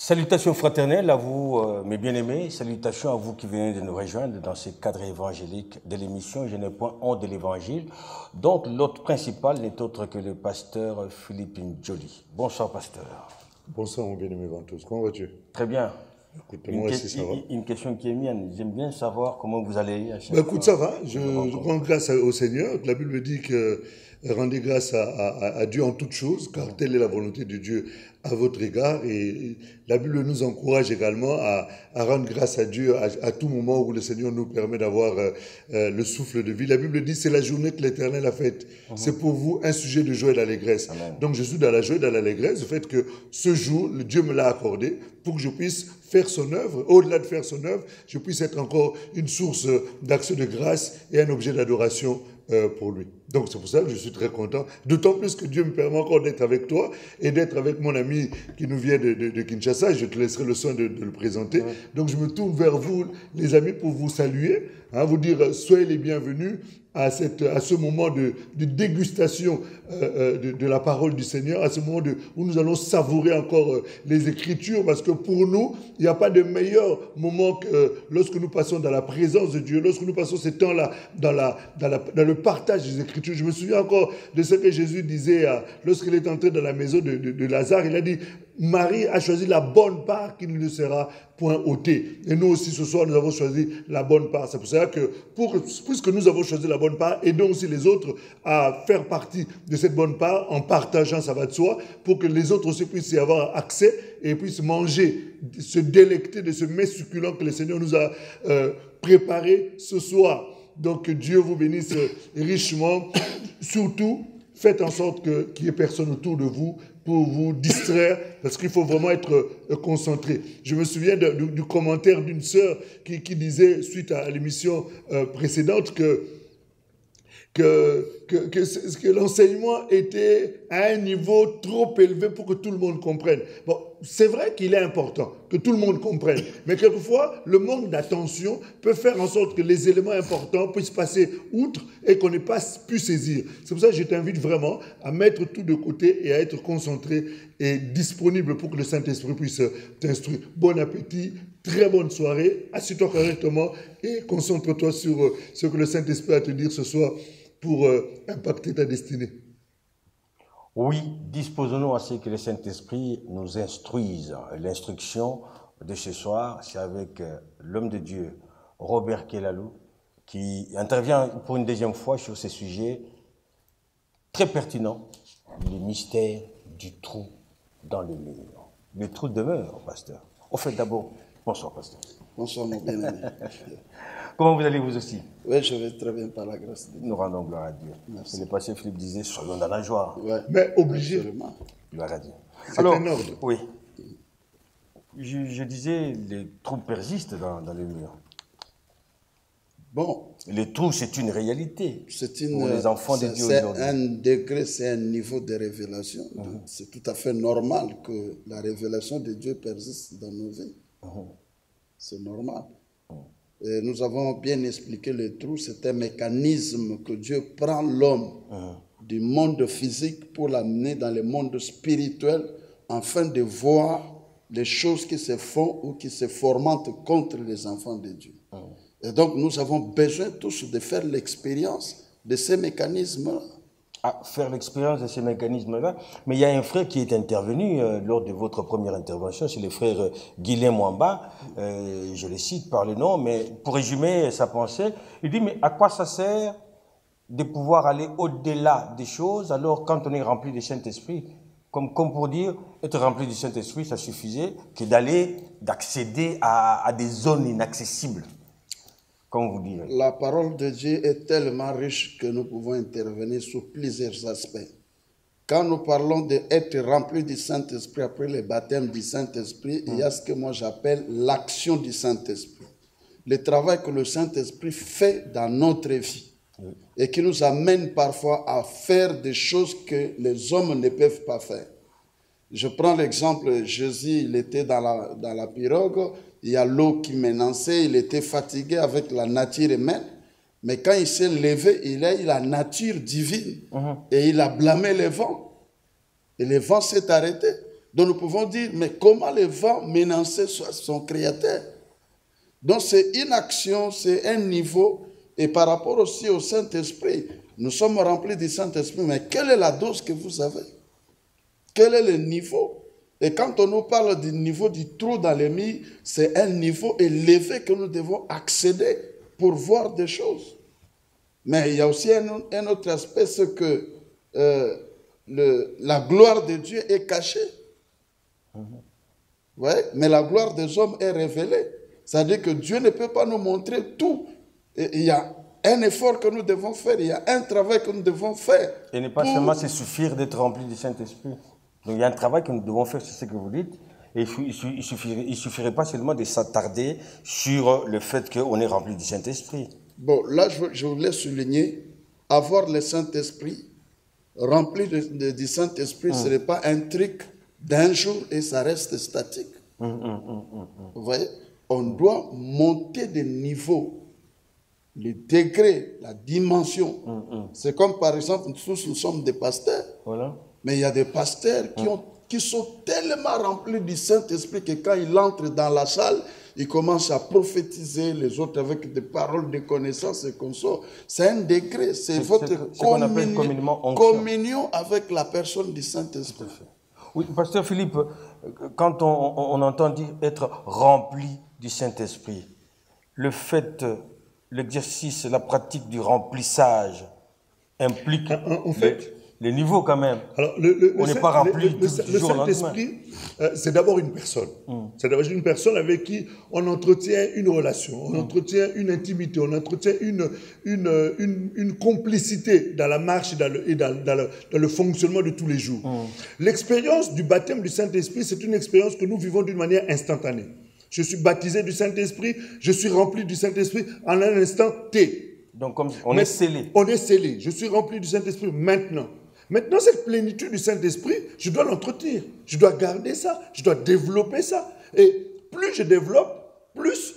Salutations fraternelles à vous, mes bien-aimés. Salutations à vous qui venez de nous rejoindre dans ce cadre évangélique de l'émission Je n'ai point honte de l'évangile. Donc, l'hôte principal n'est autre que le pasteur Philippe Njoli. Bonsoir, pasteur. Bonsoir, mon bien-aimé Ventus. Comment vas-tu? Très bien. Écoute, moi aussi, ça va. Une question qui est mienne. J'aime bien savoir comment vous allez. Écoute, ça va. Je rends grâce au Seigneur. La Bible dit que rendez grâce à Dieu en toutes choses, car telle est la volonté de Dieu à votre égard. Et la Bible nous encourage également à rendre grâce à Dieu à tout moment où le Seigneur nous permet d'avoir le souffle de vie. La Bible dit c'est la journée que l'Éternel a faite. C'est pour vous un sujet de joie et d'allégresse. Donc je suis dans la joie et dans l'allégresse du fait que ce jour, Dieu me l'a accordé pour que je puisse faire son œuvre. Au-delà de faire son œuvre, je puisse être encore une source d'action de grâce et un objet d'adoration pour lui. Donc c'est pour ça que je suis très content, d'autant plus que Dieu me permet encore d'être avec toi et d'être avec mon ami qui nous vient de Kinshasa. Je te laisserai le soin de le présenter. Donc je me tourne vers vous, les amis, pour vous saluer, vous dire soyez les bienvenus à ce moment de dégustation de la parole du Seigneur, à ce moment où nous allons savourer encore les Écritures, parce que pour nous, il n'y a pas de meilleur moment que lorsque nous passons dans la présence de Dieu, lorsque nous passons ce temps-là dans le partage des Écritures. Je me souviens encore de ce que Jésus disait lorsqu'il est entré dans la maison de Lazare. Il a dit, Marie a choisi la bonne part qui ne lui sera point ôtée. Et nous aussi, ce soir, nous avons choisi la bonne part. C'est pour ça que, puisque nous avons choisi la bonne part, aidons aussi les autres à faire partie de cette bonne part en partageant, ça va de soi, pour que les autres aussi puissent y avoir accès et puissent manger, se délecter de ce mets succulent que le Seigneur nous a préparé ce soir. Donc, que Dieu vous bénisse richement. Surtout, faites en sorte qu'il n'y ait personne autour de vous pour vous distraire, parce qu'il faut vraiment être concentré. Je me souviens du commentaire d'une sœur qui disait, suite à l'émission précédente, que l'enseignement était à un niveau trop élevé pour que tout le monde comprenne. Bon, c'est vrai qu'il est important que tout le monde comprenne, mais quelquefois, le manque d'attention peut faire en sorte que les éléments importants puissent passer outre et qu'on n'ait pas pu saisir. C'est pour ça que je t'invite vraiment à mettre tout de côté et à être concentré et disponible pour que le Saint-Esprit puisse t'instruire. Bon appétit, très bonne soirée, assieds-toi correctement et concentre-toi sur ce que le Saint-Esprit a à te dire ce soir pour impacter ta destinée. Oui, disposons-nous à ce que le Saint-Esprit nous instruise. L'instruction de ce soir, c'est avec l'homme de Dieu, Robert Kelalou, qui intervient pour une deuxième fois sur ce sujet très pertinent, le mystère du trou dans le mur. Le trou demeure, pasteur. Au fait, d'abord, bonsoir, pasteur. Bonsoir, mon bien-aimé. Comment vous allez, vous aussi? Oui, je vais très bien par la grâce de Dieu. Nous rendons gloire à Dieu. Merci. Le passé Philippe disait, soyons dans la joie. Ouais, mais obligé. absolument. Gloire à Dieu. C'est un ordre. Oui. Je disais, les trous persistent dans le mur. Bon. Les trous, c'est une réalité. C'est pour les enfants de Dieu aujourd'hui. C'est un degré, c'est un niveau de révélation. C'est tout à fait normal que la révélation de Dieu persiste dans nos vies. C'est normal. Et nous avons bien expliqué le trou, c'est un mécanisme que Dieu prend l'homme du monde physique pour l'amener dans le monde spirituel afin de voir les choses qui se font ou qui se fomentent contre les enfants de Dieu. Et donc nous avons besoin tous de faire l'expérience de ces mécanismes-là. Faire l'expérience de ces mécanismes-là. Mais il y a un frère qui est intervenu lors de votre première intervention, c'est le frère Guilhem Mwamba, je le cite par le nom, mais pour résumer sa pensée, il dit, mais à quoi ça sert de pouvoir aller au-delà des choses, alors quand on est rempli du Saint-Esprit, comme pour dire, être rempli du Saint-Esprit, ça suffisait que d'accéder à des zones inaccessibles. Comme vous direz. La parole de Dieu est tellement riche que nous pouvons intervenir sur plusieurs aspects. Quand nous parlons d'être rempli du Saint-Esprit après le baptême du Saint-Esprit, il y a ce que moi j'appelle l'action du Saint-Esprit. Le travail que le Saint-Esprit fait dans notre vie et qui nous amène parfois à faire des choses que les hommes ne peuvent pas faire. Je prends l'exemple, Jésus, il était dans la pirogue, il y a l'eau qui menaçait, il était fatigué avec la nature humaine, mais quand il s'est levé, il a eu la nature divine et il a blâmé le vent. Et le vent s'est arrêté. Donc nous pouvons dire, mais comment le vent menaçait son créateur? Donc c'est une action, c'est un niveau. Et par rapport aussi au Saint-Esprit, nous sommes remplis du Saint-Esprit, mais quelle est la dose que vous avez? Quel est le niveau? Et quand on nous parle du niveau du trou dans les murs, c'est un niveau élevé que nous devons accéder pour voir des choses. Mais il y a aussi un autre aspect, c'est que la gloire de Dieu est cachée. Ouais, mais la gloire des hommes est révélée. C'est-à-dire que Dieu ne peut pas nous montrer tout. Et il y a un effort que nous devons faire, il y a un travail que nous devons faire. Et ne pas seulement se suffire d'être rempli du Saint-Esprit. Donc il y a un travail que nous devons faire, c'est ce que vous dites. Et il ne suffirait pas seulement de s'attarder sur le fait qu'on est rempli du Saint-Esprit. Bon, là, je voulais souligner, avoir le Saint-Esprit, rempli du Saint-Esprit, ce n'est pas un truc d'un jour et ça reste statique. Vous voyez, on doit monter de niveau, le degré, la dimension. C'est comme par exemple, tous nous sommes des pasteurs, mais il y a des pasteurs qui sont tellement remplis du Saint-Esprit que quand ils entrent dans la salle, ils commencent à prophétiser les autres avec des paroles de connaissance et comme ça. C'est un degré, c'est votre communion avec la personne du Saint-Esprit. Oui, Pasteur Philippe, quand on entend dire être rempli du Saint-Esprit, le fait, l'exercice, la pratique du remplissage implique en fait, les niveaux quand même. Alors, on n'est pas rempli du jour au lendemain. Le Saint-Esprit, c'est d'abord une personne. C'est d'abord une personne avec qui on entretient une relation, on entretient une intimité, on entretient une complicité dans la marche et dans le fonctionnement de tous les jours. L'expérience du baptême du Saint-Esprit, c'est une expérience que nous vivons d'une manière instantanée. Je suis baptisé du Saint-Esprit, je suis rempli du Saint-Esprit en un instant T. Donc comme on est scellé. On est scellé. Je suis rempli du Saint-Esprit maintenant. Maintenant, cette plénitude du Saint-Esprit, je dois l'entretenir. Je dois garder ça. Je dois développer ça. Et plus je développe, plus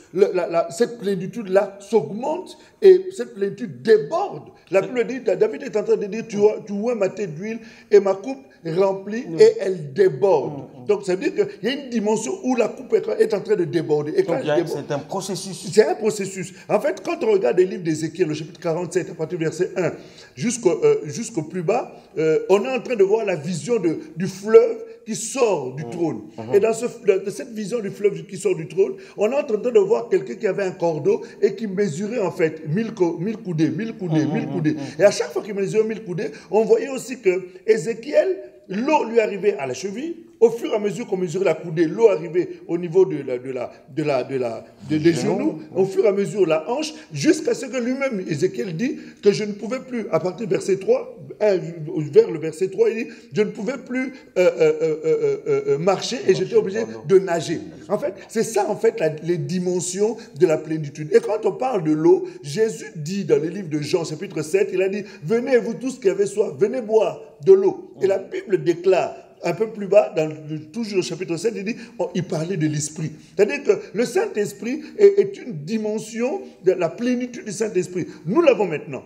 cette plénitude-là s'augmente et cette plénitude déborde. La Bible dit, David est en train de dire, tu vois ma tête d'huile et ma coupe remplie et elle déborde. Donc ça veut dire qu'il y a une dimension où la coupe est en train de déborder. Et c'est un processus. C'est un processus. En fait, quand on regarde les livres d'Ézéchiel, le chapitre 47, à partir du verset 1 jusqu'au plus bas, on est en train de voir la vision du fleuve qui sort du trône. Et dans cette vision du fleuve qui sort du trône, on est en train de voir quelqu'un qui avait un cordeau et qui mesurait en fait 1000 coudées. Et à chaque fois qu'il mesurait 1000 coudées, on voyait aussi que Ézéchiel, l'eau lui arrivait à la cheville. Au fur et à mesure qu'on mesurait la coudée, l'eau arrivait au niveau des genoux, au fur et à mesure la hanche, jusqu'à ce que lui-même, Ézéchiel dit que je ne pouvais plus, à partir du verset 3, vers le verset 3, il dit, je ne pouvais plus marcher et j'étais obligé de nager. En fait, c'est ça en fait les dimensions de la plénitude. Et quand on parle de l'eau, Jésus dit dans le livre de Jean, chapitre 7, il a dit, venez vous tous qui avez soif, venez boire de l'eau. Et la Bible déclare, un peu plus bas, toujours au chapitre 7, il parlait de l'Esprit. C'est-à-dire que le Saint-Esprit est une dimension de la plénitude du Saint-Esprit. Nous l'avons maintenant.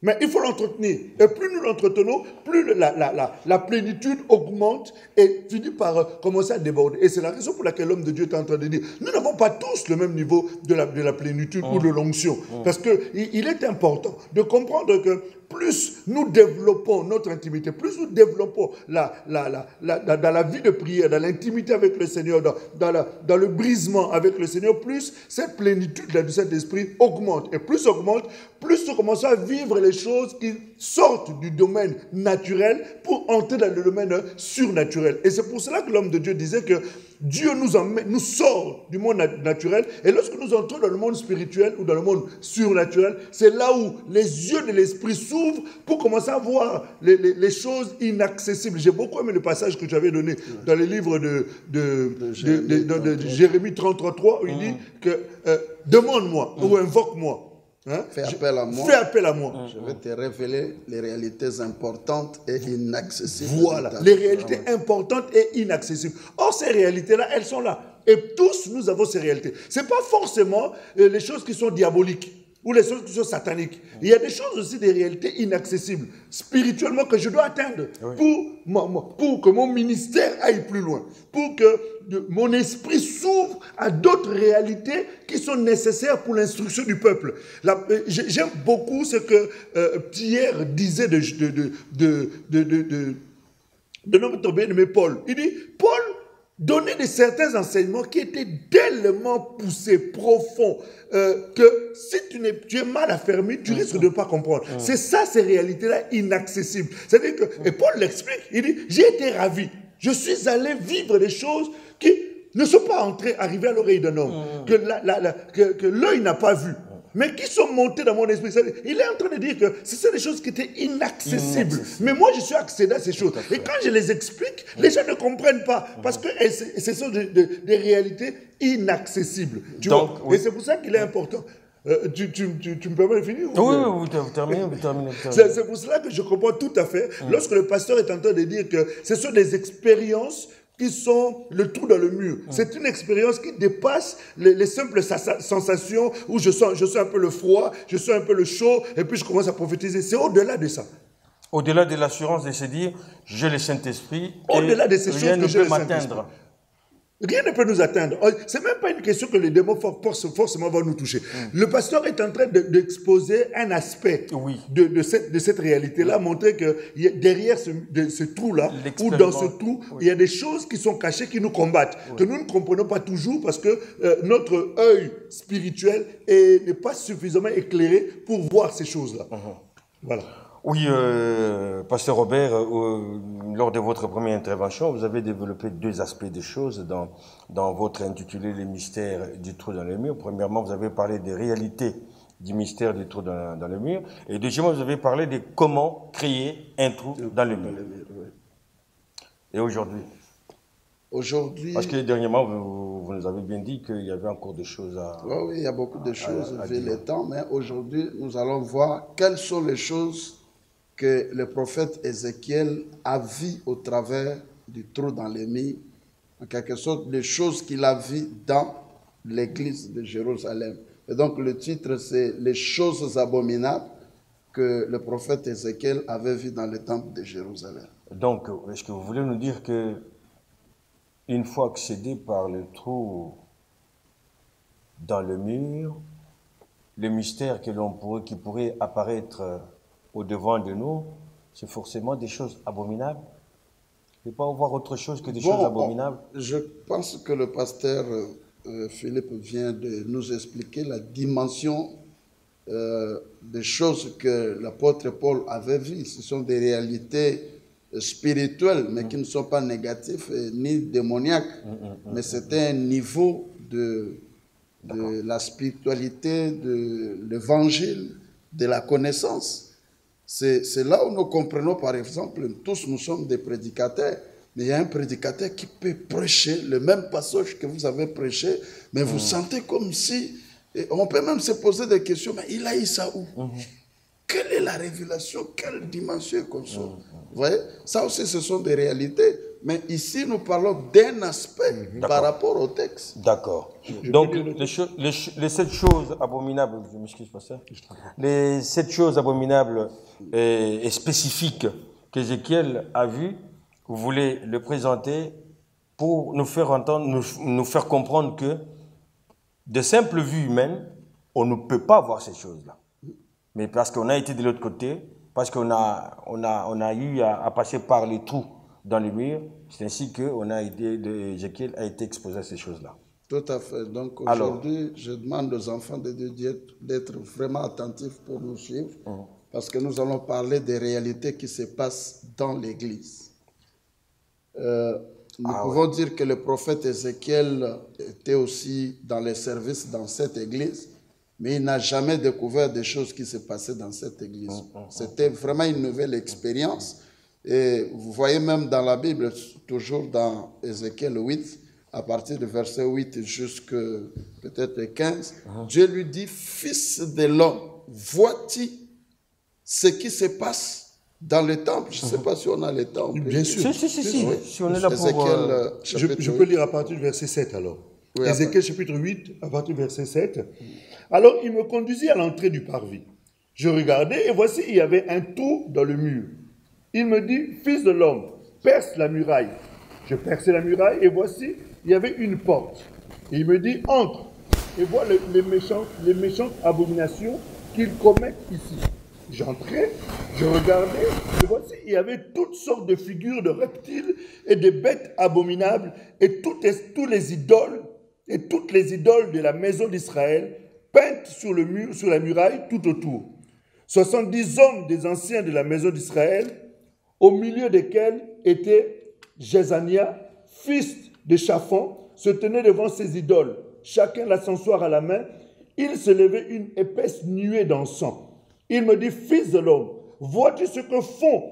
Mais il faut l'entretenir. Et plus nous l'entretenons, plus la plénitude augmente et finit par commencer à déborder. Et c'est la raison pour laquelle l'homme de Dieu est en train de dire, nous n'avons pas tous le même niveau de la plénitude ou de l'onction. Parce qu'il est important de comprendre que plus nous développons notre intimité, plus nous développons dans la vie de prière, dans l'intimité avec le Seigneur, dans le brisement avec le Seigneur, plus cette plénitude du Saint-Esprit augmente. Et plus augmente, plus nous commençons à vivre les choses qui sortent du domaine naturel pour entrer dans le domaine surnaturel. Et c'est pour cela que l'homme de Dieu disait que Dieu nous sort du monde naturel, et lorsque nous entrons dans le monde spirituel ou dans le monde surnaturel, c'est là où les yeux de l'esprit s'ouvrent pour commencer à voir les choses inaccessibles. J'ai beaucoup aimé le passage que tu avais donné dans le livre de Jérémie 33, où il dit que demande-moi ou invoque-moi. Hein? Fais appel à moi. Fais appel à moi. Je vais te révéler les réalités importantes et inaccessibles. Voilà, les réalités importantes et inaccessibles. Or, ces réalités-là, elles sont là. Et tous, nous avons ces réalités. Ce n'est pas forcément les choses qui sont diaboliques. ou les choses qui sont sataniques. Il y a des choses aussi, des réalités inaccessibles, spirituellement, que je dois atteindre pour que mon ministère aille plus loin, pour que mon esprit s'ouvre à d'autres réalités qui sont nécessaires pour l'instruction du peuple. J'aime beaucoup ce que Pierre disait de notre bien-aimé Paul. Il dit, Paul donnait de certains enseignements qui étaient tellement poussés, profonds, que si tu es mal affermi, tu risques de ne pas comprendre. C'est ça, ces réalités-là inaccessibles. C'est-à-dire que, et Paul l'explique, il dit, j'ai été ravi. Je suis allé vivre des choses qui ne sont pas arrivées à l'oreille d'un homme, que l'œil n'a pas vu, mais qui sont montées dans mon esprit. Il est en train de dire que ce sont des choses qui étaient inaccessibles. Mais moi, je suis accédé à ces choses. Et quand je les explique, les gens ne comprennent pas. Parce que ce sont des réalités inaccessibles. Donc, et c'est pour ça qu'il est important. Tu me permets de finir? Oui, vous terminez. C'est pour cela que je comprends tout à fait. Lorsque le pasteur est en train de dire que ce sont des expériences qui sont le trou dans le mur. C'est une expérience qui dépasse les simples sensations où je sens un peu le froid, je sens un peu le chaud, et puis je commence à prophétiser. C'est au-delà de ça. Au-delà de l'assurance de se dire, j'ai le Saint-Esprit, au-delà de ces rien choses ne que peut m'atteindre. Rien ne peut nous atteindre. C'est même pas une question que les démons forcément vont nous toucher. Le pasteur est en train d'exposer un aspect de cette réalité-là, montrer que derrière ce trou-là, ou dans ce trou, il y a des choses qui sont cachées, qui nous combattent, que nous ne comprenons pas toujours parce que notre œil spirituel n'est pas suffisamment éclairé pour voir ces choses-là. Voilà. Oui, Pasteur Robert, lors de votre première intervention, vous avez développé deux aspects des choses dans votre intitulé « Les mystères du trou dans le mur ». Premièrement, vous avez parlé des réalités du mystère du trou dans le mur. Et deuxièmement, vous avez parlé de comment créer un trou dans le mur. Et aujourd'hui? Aujourd'hui... Parce que dernièrement, vous nous avez bien dit qu'il y avait encore des choses à... Oui, il y a beaucoup de choses vu le temps, mais aujourd'hui, nous allons voir quelles sont les choses que le prophète Ézéchiel a vues au travers du trou dans les murs, en quelque sorte, les choses qu'il a vues dans l'église de Jérusalem. Et donc, le titre, c'est « Les choses abominables que le prophète Ézéchiel avait vues dans le temple de Jérusalem ». Donc, est-ce que vous voulez nous dire que une fois accédé par le trou dans le mur, le mystère qui pourrait apparaître au-devant de nous, c'est forcément des choses abominables? Il ne peut pas avoir autre chose que des choses abominables? Je pense que le pasteur Philippe vient de nous expliquer la dimension des choses que l'apôtre Paul avait vues. Ce sont des réalités spirituelles, mais qui ne sont pas négatives ni démoniaques. Mais c'est un niveau de la spiritualité, de l'évangile, de la connaissance. C'est là où nous comprenons, par exemple, tous nous sommes des prédicateurs, mais il y a un prédicateur qui peut prêcher le même passage que vous avez prêché, mais vous sentez comme si, on peut même se poser des questions, mais il a eu ça où? Quelle est la révélation? Quelle dimension est comme ça? Vous voyez, ça aussi, ce sont des réalités. Mais ici, nous parlons d'un aspect par rapport au texte. D'accord. Donc, les 7 choses abominables, je m'excuse pas ça, les 7 choses abominables et spécifiques qu'Ézéchiel a vues, vous voulez le présenter pour nous faire entendre, nous faire comprendre que de simple vue humaine, on ne peut pas voir ces choses-là. Mais parce qu'on a été de l'autre côté, parce qu'on a eu à passer par les trous dans les murs, c'est ainsi que Ézéchiel a été exposé à ces choses-là. Tout à fait. Donc aujourd'hui, je demande aux enfants de Dieu d'être vraiment attentifs pour nous suivre, parce que nous allons parler des réalités qui se passent dans l'Église. Nous pouvons dire que le prophète Ézéchiel était aussi dans les services dans cette Église, mais il n'a jamais découvert des choses qui se passaient dans cette Église. C'était vraiment une nouvelle expérience. Et vous voyez même dans la Bible, toujours dans Ézéchiel 8, à partir du verset 8 jusqu'à peut-être 15, Dieu lui dit, « Fils de l'homme, vois-tu ce qui se passe dans le temple ?» Je ne sais pas si on a le temple. Bien sûr. Si on est là pour... je peux lire à partir du verset 7 alors. Oui, Ézéchiel chapitre 8, à partir du verset 7. Alors il me conduisit à l'entrée du parvis. Je regardais et voici, il y avait un trou dans le mur. Il me dit, fils de l'homme, perce la muraille. Je perçai la muraille et voici, il y avait une porte. Et il me dit, entre et vois les méchantes abominations qu'ils commettent ici. J'entrais, je regardais, et voici, il y avait toutes sortes de figures de reptiles et de bêtes abominables et toutes les idoles et toutes les idoles de la maison d'Israël peintes sur le mur, sur la muraille tout autour. 70 hommes des anciens de la maison d'Israël, au milieu desquels était Jézania, fils de Shaphan, se tenait devant ces idoles, chacun l'ascensoir à la main. Il se levait une épaisse nuée d'encens. Il me dit, fils de l'homme, vois-tu ce que font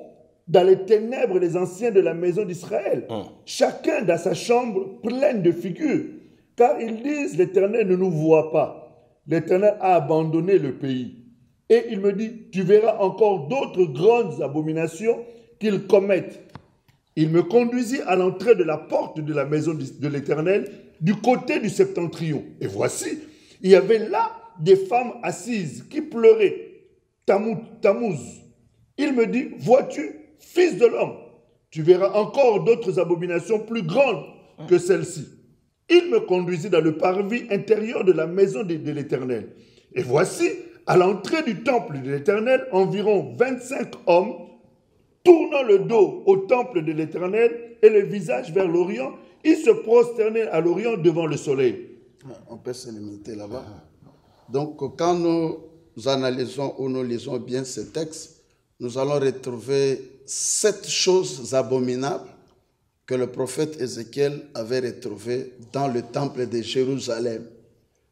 dans les ténèbres les anciens de la maison d'Israël, chacun dans sa chambre pleine de figures, car ils disent, l'Éternel ne nous voit pas. L'Éternel a abandonné le pays. Et il me dit, tu verras encore d'autres grandes abominations qu'ils commettent. Il me conduisit à l'entrée de la porte de la maison de l'Éternel, du côté du septentrion. Et voici, il y avait là des femmes assises qui pleuraient. Tammuz. Il me dit, vois-tu, fils de l'homme, tu verras encore d'autres abominations plus grandes que celles-ci. Il me conduisit dans le parvis intérieur de la maison de l'Éternel. Et voici, à l'entrée du temple de l'Éternel, environ 25 hommes, tournant le dos au temple de l'Éternel et le visage vers l'Orient, ils se prosternaient à l'Orient devant le soleil. On peut se limiter là-bas. Donc, quand nous analysons ou nous lisons bien ce texte, nous allons retrouver 7 choses abominables que le prophète Ézéchiel avait retrouvées dans le temple de Jérusalem,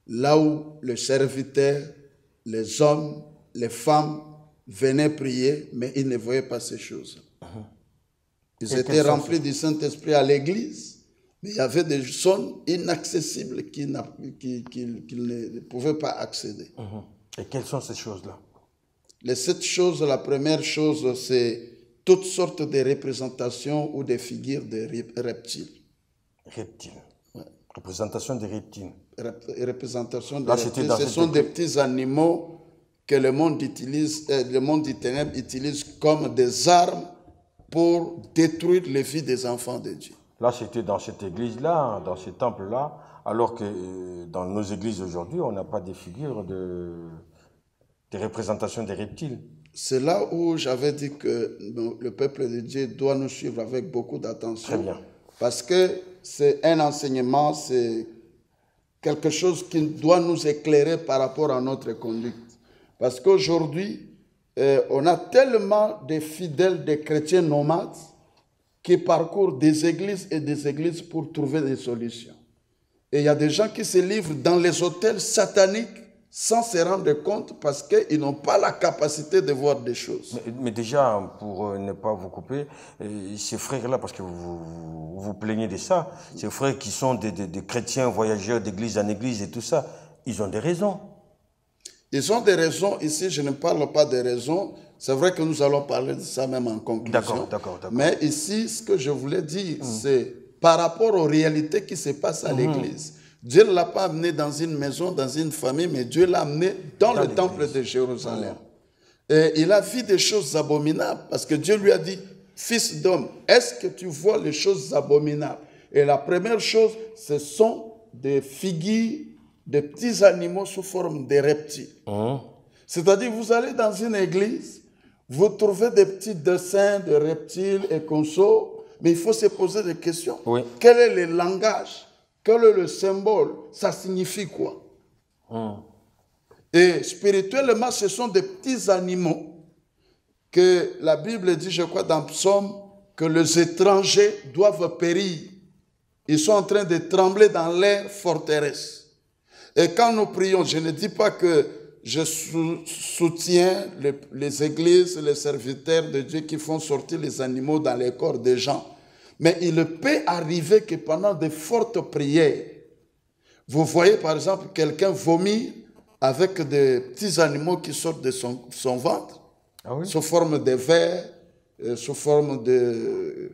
là où le serviteur, les hommes, les femmes venaient prier, mais ils ne voyaient pas ces choses. Ils étaient remplis du Saint-Esprit à l'église, mais il y avait des zones inaccessibles qu'ils ne pouvaient pas accéder. Et quelles sont ces choses-là? Les 7 choses, la première chose, c'est toutes sortes de représentations ou de figures de reptiles. Reptiles. Ouais. Représentation des reptiles. Représentation des reptiles. Ce sont des petits animaux que le monde utilise, le monde du ténèbre utilise comme des armes pour détruire les vies des enfants de Dieu. Là, c'était dans cette église-là, dans ce temple-là, alors que dans nos églises aujourd'hui, on n'a pas de figures de représentation des reptiles. C'est là où j'avais dit que le peuple de Dieu doit nous suivre avec beaucoup d'attention. Très bien. Parce que c'est un enseignement, c'est quelque chose qui doit nous éclairer par rapport à notre conduite. Parce qu'aujourd'hui, on a tellement de fidèles, de chrétiens nomades qui parcourent des églises et des églises pour trouver des solutions. Et il y a des gens qui se livrent dans les hôtels sataniques sans se rendre compte parce qu'ils n'ont pas la capacité de voir des choses. Mais déjà, pour ne pas vous couper, ces frères-là, parce que vous plaignez de ça, ces frères qui sont des chrétiens voyageurs d'église en église et tout ça, ils ont des raisons. Ils ont des raisons. Ici, je ne parle pas des raisons. C'est vrai que nous allons parler de ça même en conclusion. D'accord. Mais ici, ce que je voulais dire, c'est par rapport aux réalités qui se passent à l'église. Dieu ne l'a pas amené dans une maison, dans une famille, mais Dieu l'a amené dans le temple de Jérusalem. Et il a vu des choses abominables parce que Dieu lui a dit, fils d'homme, est-ce que tu vois les choses abominables? Et la première chose, ce sont des figures, des petits animaux sous forme de reptiles. C'est-à-dire, vous allez dans une église, vous trouvez des petits dessins de reptiles et consorts, mais il faut se poser des questions. Oui. Quel est le langage? Quel est le symbole? Ça signifie quoi? Et spirituellement, ce sont des petits animaux que la Bible dit, je crois, dans Psaume, que les étrangers doivent périr. Ils sont en train de trembler dans l'air forteresse. Et quand nous prions, je ne dis pas que je soutiens les églises, les serviteurs de Dieu qui font sortir les animaux dans les corps des gens. Mais il peut arriver que pendant de fortes prières, vous voyez par exemple quelqu'un vomir avec des petits animaux qui sortent de son ventre, sous forme de vers, sous forme de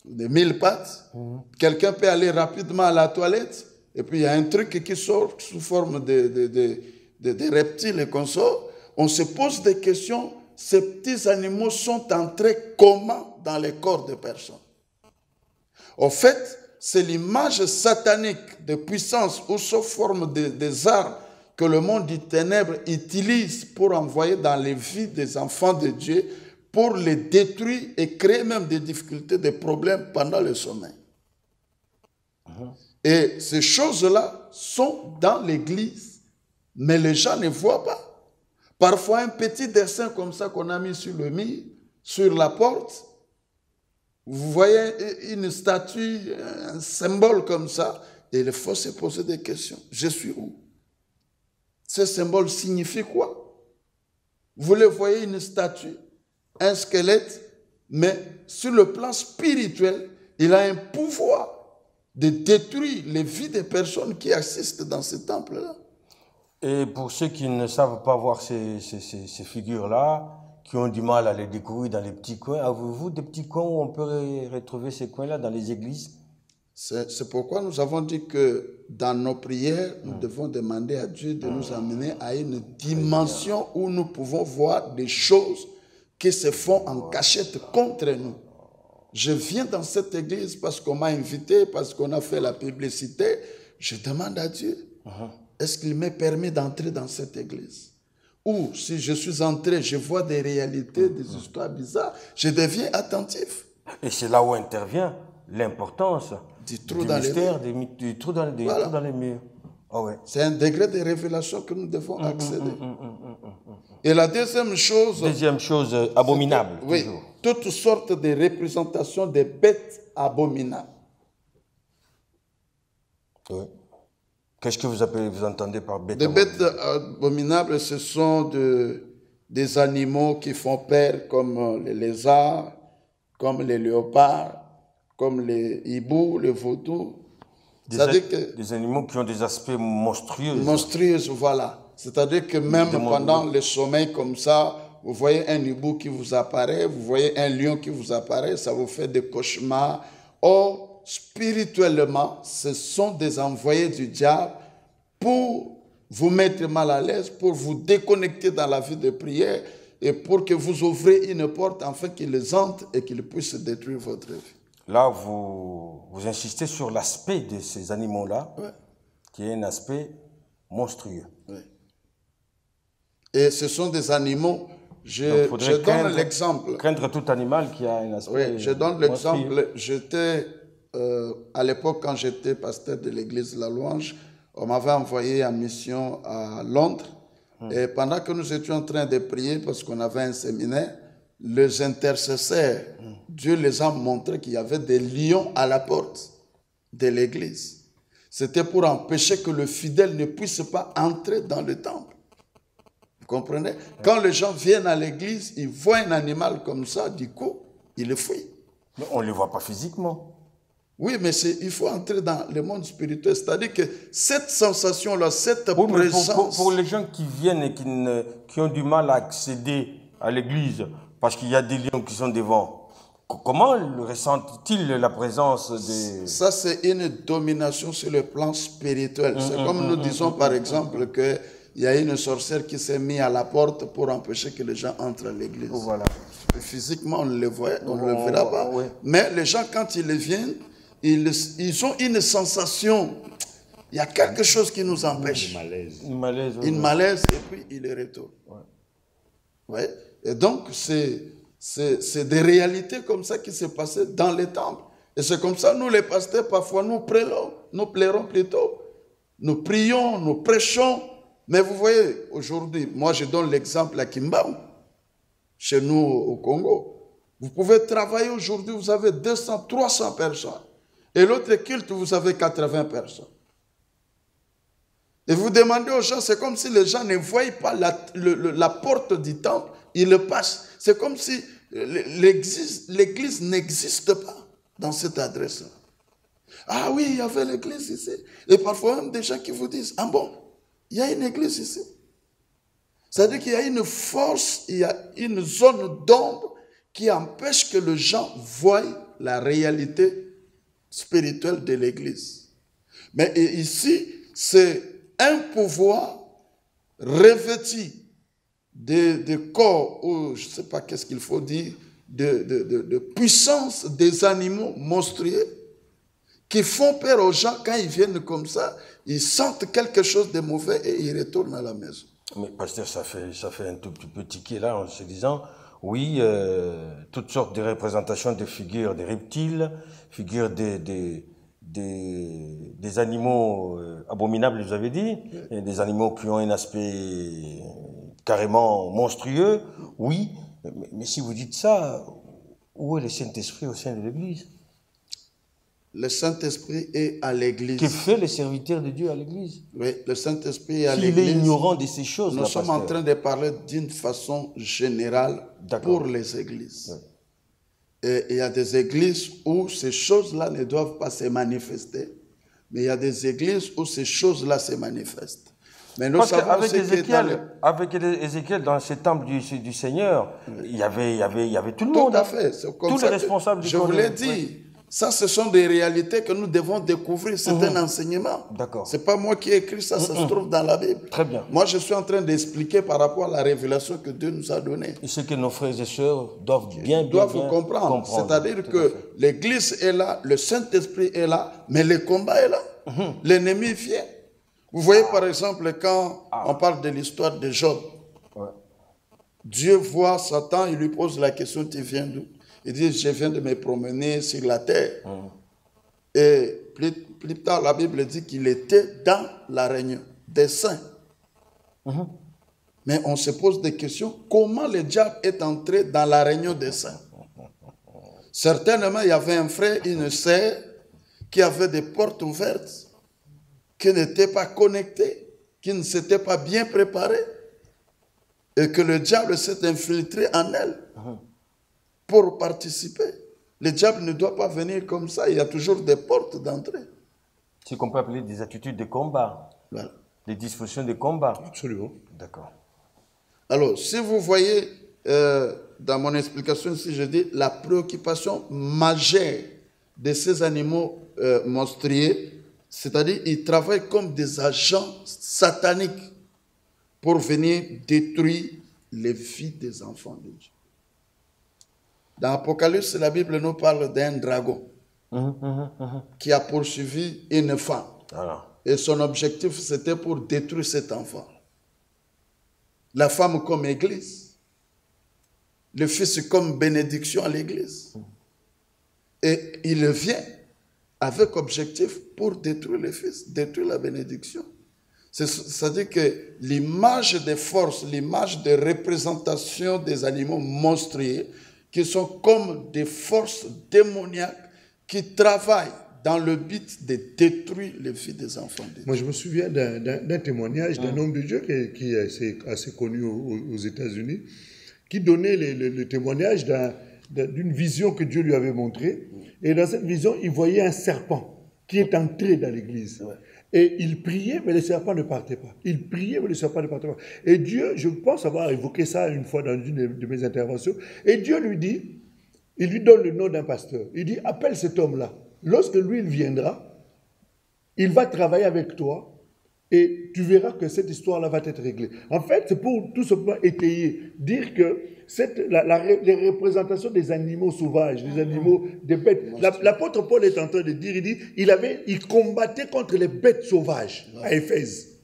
1000 pattes. Quelqu'un peut aller rapidement à la toilette et puis il y a un truc qui sort sous forme des reptiles et consorts, on se pose des questions. Ces petits animaux sont entrés comment dans les corps des personnes? En fait, c'est l'image satanique de puissance ou sous forme des arts que le monde du ténèbre utilise pour envoyer dans les vies des enfants de Dieu, pour les détruire et créer même des difficultés, des problèmes pendant le sommeil. Et ces choses-là sont dans l'église, mais les gens ne voient pas. Parfois, un petit dessin comme ça qu'on a mis sur le mur, sur la porte, vous voyez une statue, un symbole comme ça, et il faut se poser des questions. Je suis où? Ce symbole signifie quoi? Vous le voyez, une statue, un squelette, mais sur le plan spirituel, il a un pouvoir de détruire les vies des personnes qui assistent dans ce temple-là. Et pour ceux qui ne savent pas voir ces figures-là, qui ont du mal à les découvrir dans les petits coins, avez-vous des petits coins où on peut retrouver ces coins-là dans les églises? C'est pourquoi nous avons dit que dans nos prières, nous devons demander à Dieu de nous amener à une dimension où nous pouvons voir des choses qui se font en cachette contre nous. Je viens dans cette église parce qu'on m'a invité, parce qu'on a fait la publicité. Je demande à Dieu, est-ce qu'il me permet d'entrer dans cette église? Ou si je suis entré, je vois des réalités, des histoires bizarres, je deviens attentif. Et c'est là où intervient l'importance du mystère, du trou dans les murs. Oh ouais. C'est un degré de révélation que nous devons accéder. Et la deuxième chose... Deuxième chose abominable. Oui, toutes sortes de représentations des bêtes abominables. Oui. Qu'est-ce que vous entendez par bêtes des abominables? Bêtes abominables, ce sont des animaux qui font peur, comme les lézards, comme les léopards, comme les hiboux, les vautours. Des animaux qui ont des aspects monstrueux. Monstrueux, voilà. C'est-à-dire que même pendant le sommeil comme ça, vous voyez un hibou qui vous apparaît, vous voyez un lion qui vous apparaît, ça vous fait des cauchemars. Or, spirituellement, ce sont des envoyés du diable pour vous mettre mal à l'aise, pour vous déconnecter dans la vie de prière et pour que vous ouvrez une porte afin qu'ils entrent et qu'ils puissent détruire votre vie. Là, vous insistez sur l'aspect de ces animaux-là, qui est un aspect monstrueux. Oui. Et ce sont des animaux, je donne l'exemple. Craindre tout animal qui a un aspect Oui, je donne l'exemple. J'étais, à l'époque, quand j'étais pasteur de l'église La Louange, on m'avait envoyé en mission à Londres. Et pendant que nous étions en train de prier, parce qu'on avait un séminaire, les intercesseurs, Dieu les a montré qu'il y avait des lions à la porte de l'église. C'était pour empêcher que le fidèle ne puisse pas entrer dans le temple. Vous comprenez? Quand les gens viennent à l'église, ils voient un animal comme ça, du coup, ils le fuient. Mais on ne le voit pas physiquement. Oui, mais il faut entrer dans le monde spirituel. C'est-à-dire que cette sensation-là, cette présence... Pour les gens qui viennent et qui ont du mal à accéder à l'église, parce qu'il y a des lions qui sont devant, comment ressentent-ils la présence des... Ça, c'est une domination sur le plan spirituel. C'est comme nous disons, par exemple, qu'il y a une sorcière qui s'est mise à la porte pour empêcher que les gens entrent à l'église. Voilà. Physiquement, on ne le voit, on ne le verra pas. Oui. Mais les gens, quand ils viennent, ils ont une sensation. Il y a quelque chose qui nous empêche. Une malaise, et puis il est retour. Ouais. Et donc, c'est des réalités comme ça qui se passaient dans les temples. Et c'est comme ça, nous les pasteurs, parfois, nous pleurons plutôt. Nous prions, nous prêchons. Mais vous voyez, aujourd'hui, moi je donne l'exemple à Kimbaou, chez nous au Congo. Vous pouvez travailler aujourd'hui, vous avez 200, 300 personnes. Et l'autre culte, vous avez 80 personnes. Et vous demandez aux gens, c'est comme si les gens ne voyaient pas la porte du temple, ils le passent. C'est comme si l'église n'existe pas dans cette adresse-là. Ah oui, il y avait l'église ici. Et parfois même des gens qui vous disent, ah bon, il y a une église ici. C'est-à-dire qu'il y a une force, il y a une zone d'ombre qui empêche que les gens voient la réalité spirituelle de l'église. Mais ici, c'est un pouvoir revêtus de corps, ou je ne sais pas qu'est-ce qu'il faut dire, de puissance des animaux monstrueux qui font peur aux gens quand ils viennent comme ça, ils sentent quelque chose de mauvais et ils retournent à la maison. Mais pasteur, ça fait un tout petit peu tiquer là en se disant, oui, toutes sortes de représentations de figures des reptiles, figures des animaux abominables, vous avez dit, et des animaux qui ont un aspect carrément monstrueux, oui, mais si vous dites ça, où est le Saint-Esprit au sein de l'Église? Le Saint-Esprit est à l'Église. Que fait le serviteur de Dieu à l'Église? Oui, le Saint-Esprit est à l'Église. S'il est ignorant de ces choses, nous sommes en train de parler d'une façon générale pour les églises. Oui. Et il y a des églises où ces choses-là ne doivent pas se manifester, mais il y a des églises où ces choses-là se manifestent. Mais nous savons avec Ézéchiel, dans ce temple du Seigneur, oui, il y avait tout le monde. Tout à fait. Tous les responsables du Je vous l'ai dit. Oui. Ça, ce sont des réalités que nous devons découvrir. C'est un enseignement. D'accord. Ce n'est pas moi qui ai écrit ça, ça se trouve dans la Bible. Très bien. Moi, je suis en train d'expliquer par rapport à la révélation que Dieu nous a donnée. Et ce que nos frères et sœurs doivent bien comprendre. C'est-à-dire que l'Église est là, le Saint-Esprit est là, mais le combat est là. L'ennemi vient. Vous voyez, par exemple, quand on parle de l'histoire de Job, Dieu voit Satan, il lui pose la question, tu viens d'où? Il dit, je viens de me promener sur la terre. Et plus tard, la Bible dit qu'il était dans la réunion des saints. Mais on se pose des questions. Comment le diable est entré dans la réunion des saints? Certainement, il y avait un frère, une sœur, qui avait des portes ouvertes, qui n'étaient pas connectées, qui ne s'étaient pas bien préparées, et que le diable s'est infiltré en elles. Pour participer. Le diable ne doit pas venir comme ça. Il y a toujours des portes d'entrée. Ce qu'on peut appeler des attitudes de combat. Voilà. Des dispositions de combat. Absolument. D'accord. Alors, si vous voyez dans mon explication, si je dis la préoccupation majeure de ces animaux monstrueux, c'est-à-dire ils travaillent comme des agents sataniques pour venir détruire les vies des enfants de Dieu. Dans l'Apocalypse, la Bible nous parle d'un dragon qui a poursuivi une femme. Et son objectif, c'était pour détruire cet enfant. La femme comme église. Le fils comme bénédiction à l'église. Et il vient avec objectif pour détruire le fils, détruire la bénédiction. C'est-à-dire que l'image des forces, l'image de représentation des animaux monstrueux, qui sont comme des forces démoniaques qui travaillent dans le but de détruire les vies des enfants de Dieu. Moi, je me souviens d'un témoignage d'un homme de Dieu qui est assez connu aux États-Unis, qui donnait le témoignage d'une vision que Dieu lui avait montrée. Et dans cette vision, il voyait un serpent qui est entré dans l'église. Et il priait, mais le serpent ne partait pas. Il priait, mais le serpent ne partait pas. Et Dieu, je pense avoir évoqué ça une fois dans une de mes interventions, et Dieu lui dit, il lui donne le nom d'un pasteur. Il dit, appelle cet homme-là. Lorsque lui, il viendra, il va travailler avec toi, et tu verras que cette histoire-là va être réglée. En fait, c'est pour tout simplement étayer, dire que les représentations des animaux sauvages, des animaux, des bêtes. L'apôtre Paul est en train de dire, il dit, il combattait contre les bêtes sauvages à Éphèse.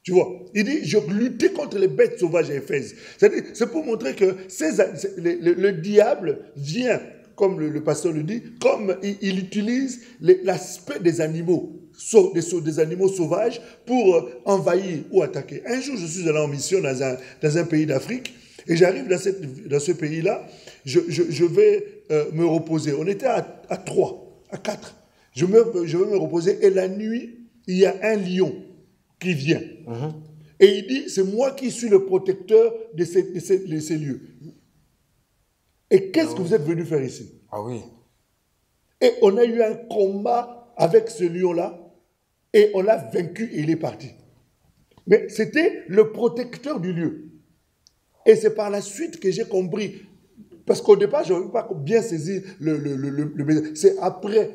Tu vois, il dit, je luttais contre les bêtes sauvages à Éphèse. C'est pour montrer que le diable vient, comme le pasteur le dit, comme il utilise l'aspect des animaux. Des animaux sauvages pour envahir ou attaquer. Un jour, je suis allé en mission dans un pays d'Afrique et j'arrive dans ce pays-là, je vais me reposer. On était à 3, à 4. Je vais me reposer et la nuit, il y a un lion qui vient. Et il dit, c'est moi qui suis le protecteur de ces lieux. Et qu'est-ce que vous êtes venu faire ici? Ah oui. Et on a eu un combat avec ce lion-là. Et on l'a vaincu et il est parti. Mais c'était le protecteur du lieu. Et c'est par la suite que j'ai compris. Parce qu'au départ, je n'avais pas bien saisi le c'est après.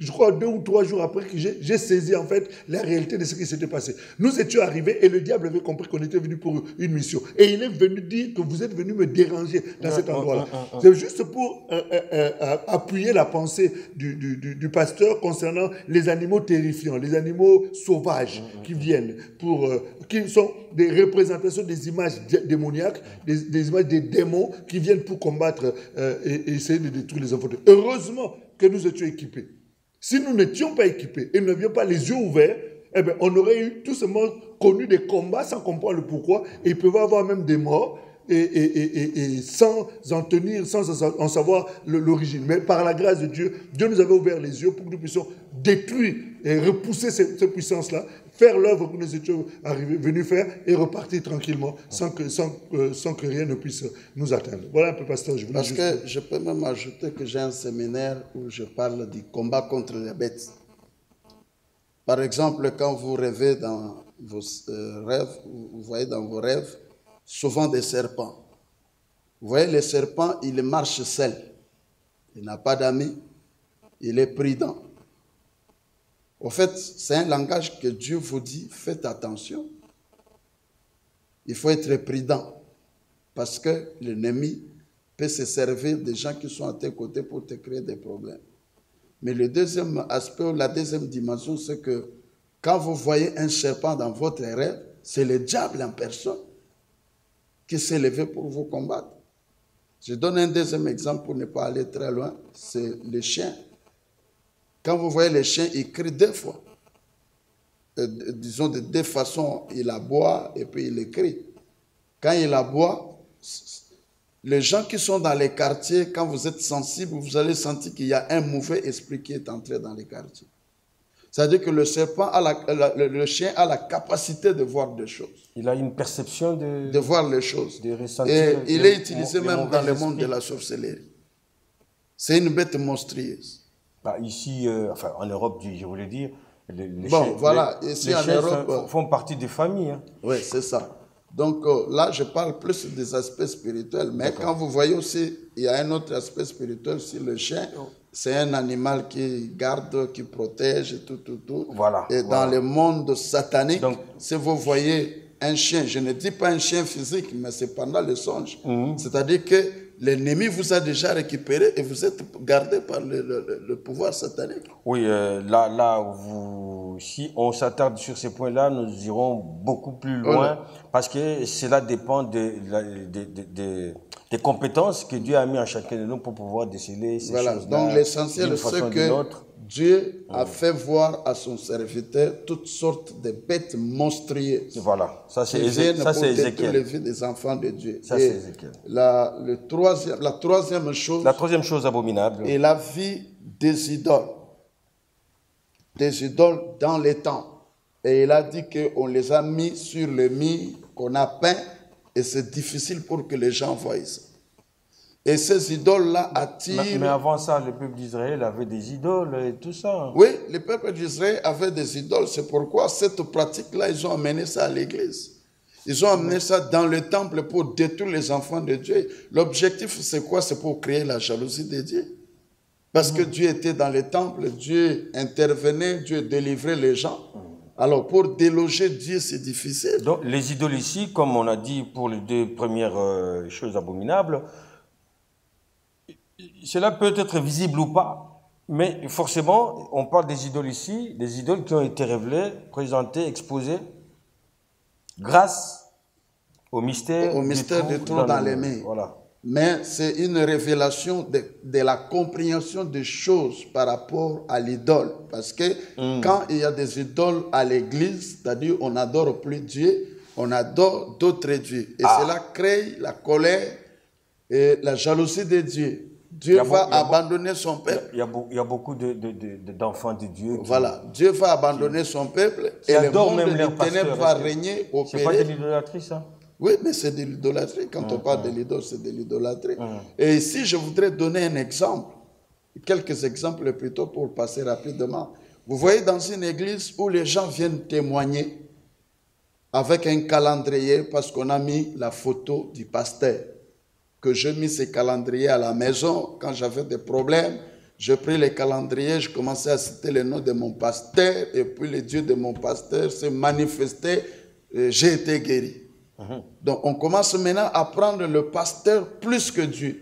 je crois 2 ou 3 jours après que j'ai saisi en fait la réalité de ce qui s'était passé. Nous étions arrivés et le diable avait compris qu'on était venu pour une mission. Et il est venu dire que vous êtes venu me déranger dans cet endroit-là. C'est juste pour appuyer la pensée du pasteur concernant les animaux terrifiants, les animaux sauvages qui viennent, qui sont des représentations des images démoniaques, des images des démons qui viennent pour combattre et essayer de détruire les enfants. Heureusement que nous étions équipés. Si nous n'étions pas équipés et n'avions pas les yeux ouverts, eh bien, on aurait eu tout simplement connu des combats sans comprendre le pourquoi. Et il peut y avoir même des morts et sans en tenir, sans en savoir l'origine. Mais par la grâce de Dieu, Dieu nous avait ouvert les yeux pour que nous puissions détruire et repousser ces puissances-là, faire l'œuvre que nous étions venus faire et repartir tranquillement sans que rien ne puisse nous atteindre. Voilà un peu, pasteur. Parce que je peux même ajouter que j'ai un séminaire où je parle du combat contre les bêtes. Par exemple, quand vous rêvez dans vos rêves, vous voyez dans vos rêves souvent des serpents. Vous voyez, les serpents, il marche seul. Il n'a pas d'amis. Il est prudent. Au fait, c'est un langage que Dieu vous dit, faites attention. Il faut être prudent parce que l'ennemi peut se servir des gens qui sont à tes côtés pour te créer des problèmes. Mais le deuxième aspect, la deuxième dimension, c'est que quand vous voyez un serpent dans votre rêve, c'est le diable en personne qui s'est levé pour vous combattre. Je donne un deuxième exemple pour ne pas aller très loin, c'est le chien. Quand vous voyez les chiens, ils crient 2 fois. Disons de 2 façons, il aboie et puis il crie. Quand il aboie, les gens qui sont dans les quartiers, quand vous êtes sensible, vous allez sentir qu'il y a un mauvais esprit qui est entré dans les quartiers. C'est-à-dire que le serpent, le chien a la capacité de voir des choses. Il a une perception de voir les choses. De ressentir et il est utilisé même dans le monde de la sorcellerie. C'est une bête monstrueuse. Bah, ici, enfin en Europe, je voulais dire, les chiens font partie des familles. Hein. Oui, c'est ça. Donc là, je parle plus des aspects spirituels. Mais quand vous voyez aussi, il y a un autre aspect spirituel, c'est le chien. C'est un animal qui garde, qui protège, tout. Voilà. Et dans le monde satanique, donc, si vous voyez un chien, je ne dis pas un chien physique, mais c'est pendant le songe. C'est-à-dire que l'ennemi vous a déjà récupéré et vous êtes gardé par le pouvoir satanique. Oui, si on s'attarde sur ces points-là, nous irons beaucoup plus loin parce que cela dépend des compétences que Dieu a mis en chacun de nous pour pouvoir déceler ces choses-là. Donc l'essentiel, c'est que Dieu a fait voir à son serviteur toutes sortes de bêtes monstrueuses. Voilà, ça c'est Ézéchiel. Les vies des enfants de Dieu. Ça c'est Ézéchiel. La troisième chose. La troisième chose abominable. Et la vie des idoles. Des idoles dans les temples. Et il a dit qu'on les a mis sur le mur, qu'on a peint, et c'est difficile pour que les gens voient ça. Et ces idoles-là attirent... Mais avant ça, le peuple d'Israël avait des idoles et tout ça. Oui, le peuple d'Israël avait des idoles. C'est pourquoi cette pratique-là, ils ont amené ça à l'église. Ils ont amené ça dans le temple pour détruire les enfants de Dieu. L'objectif, c'est quoi? C'est pour créer la jalousie de Dieu. Parce que Dieu était dans le temple, Dieu intervenait, Dieu délivrait les gens. Alors, pour déloger Dieu, c'est difficile. Donc, les idoles ici, comme on a dit pour les 2 premières choses abominables, cela peut être visible ou pas, mais forcément, on parle des idoles ici, des idoles qui ont été révélées, présentées, exposées, grâce au mystère du trou dans les mains. Voilà. Mais c'est une révélation de la compréhension des choses par rapport à l'idole. Parce que quand il y a des idoles à l'église, c'est-à-dire on n'adore plus Dieu, on adore d'autres dieux. Et cela crée la colère et la jalousie de Dieu. Dieu va abandonner son peuple. Il y a beaucoup d'enfants de Dieu. Voilà, Dieu va abandonner son peuple et le monde des ténèbres va régner au pays. C'est pas de l'idolâtrie, ça? Oui, mais c'est de l'idolâtrie. Quand on parle de l'idole, c'est de l'idolâtrie. Et ici, je voudrais donner un exemple, quelques exemples plutôt pour passer rapidement. Vous voyez dans une église où les gens viennent témoigner avec un calendrier parce qu'on a mis la photo du pasteur. Que j'ai mis ce calendrier à la maison quand j'avais des problèmes. je pris les calendriers, je commençais à citer le nom de mon pasteur, et puis le Dieu de mon pasteur s'est manifesté, j'ai été guéri. Donc on commence maintenant à prendre le pasteur plus que Dieu.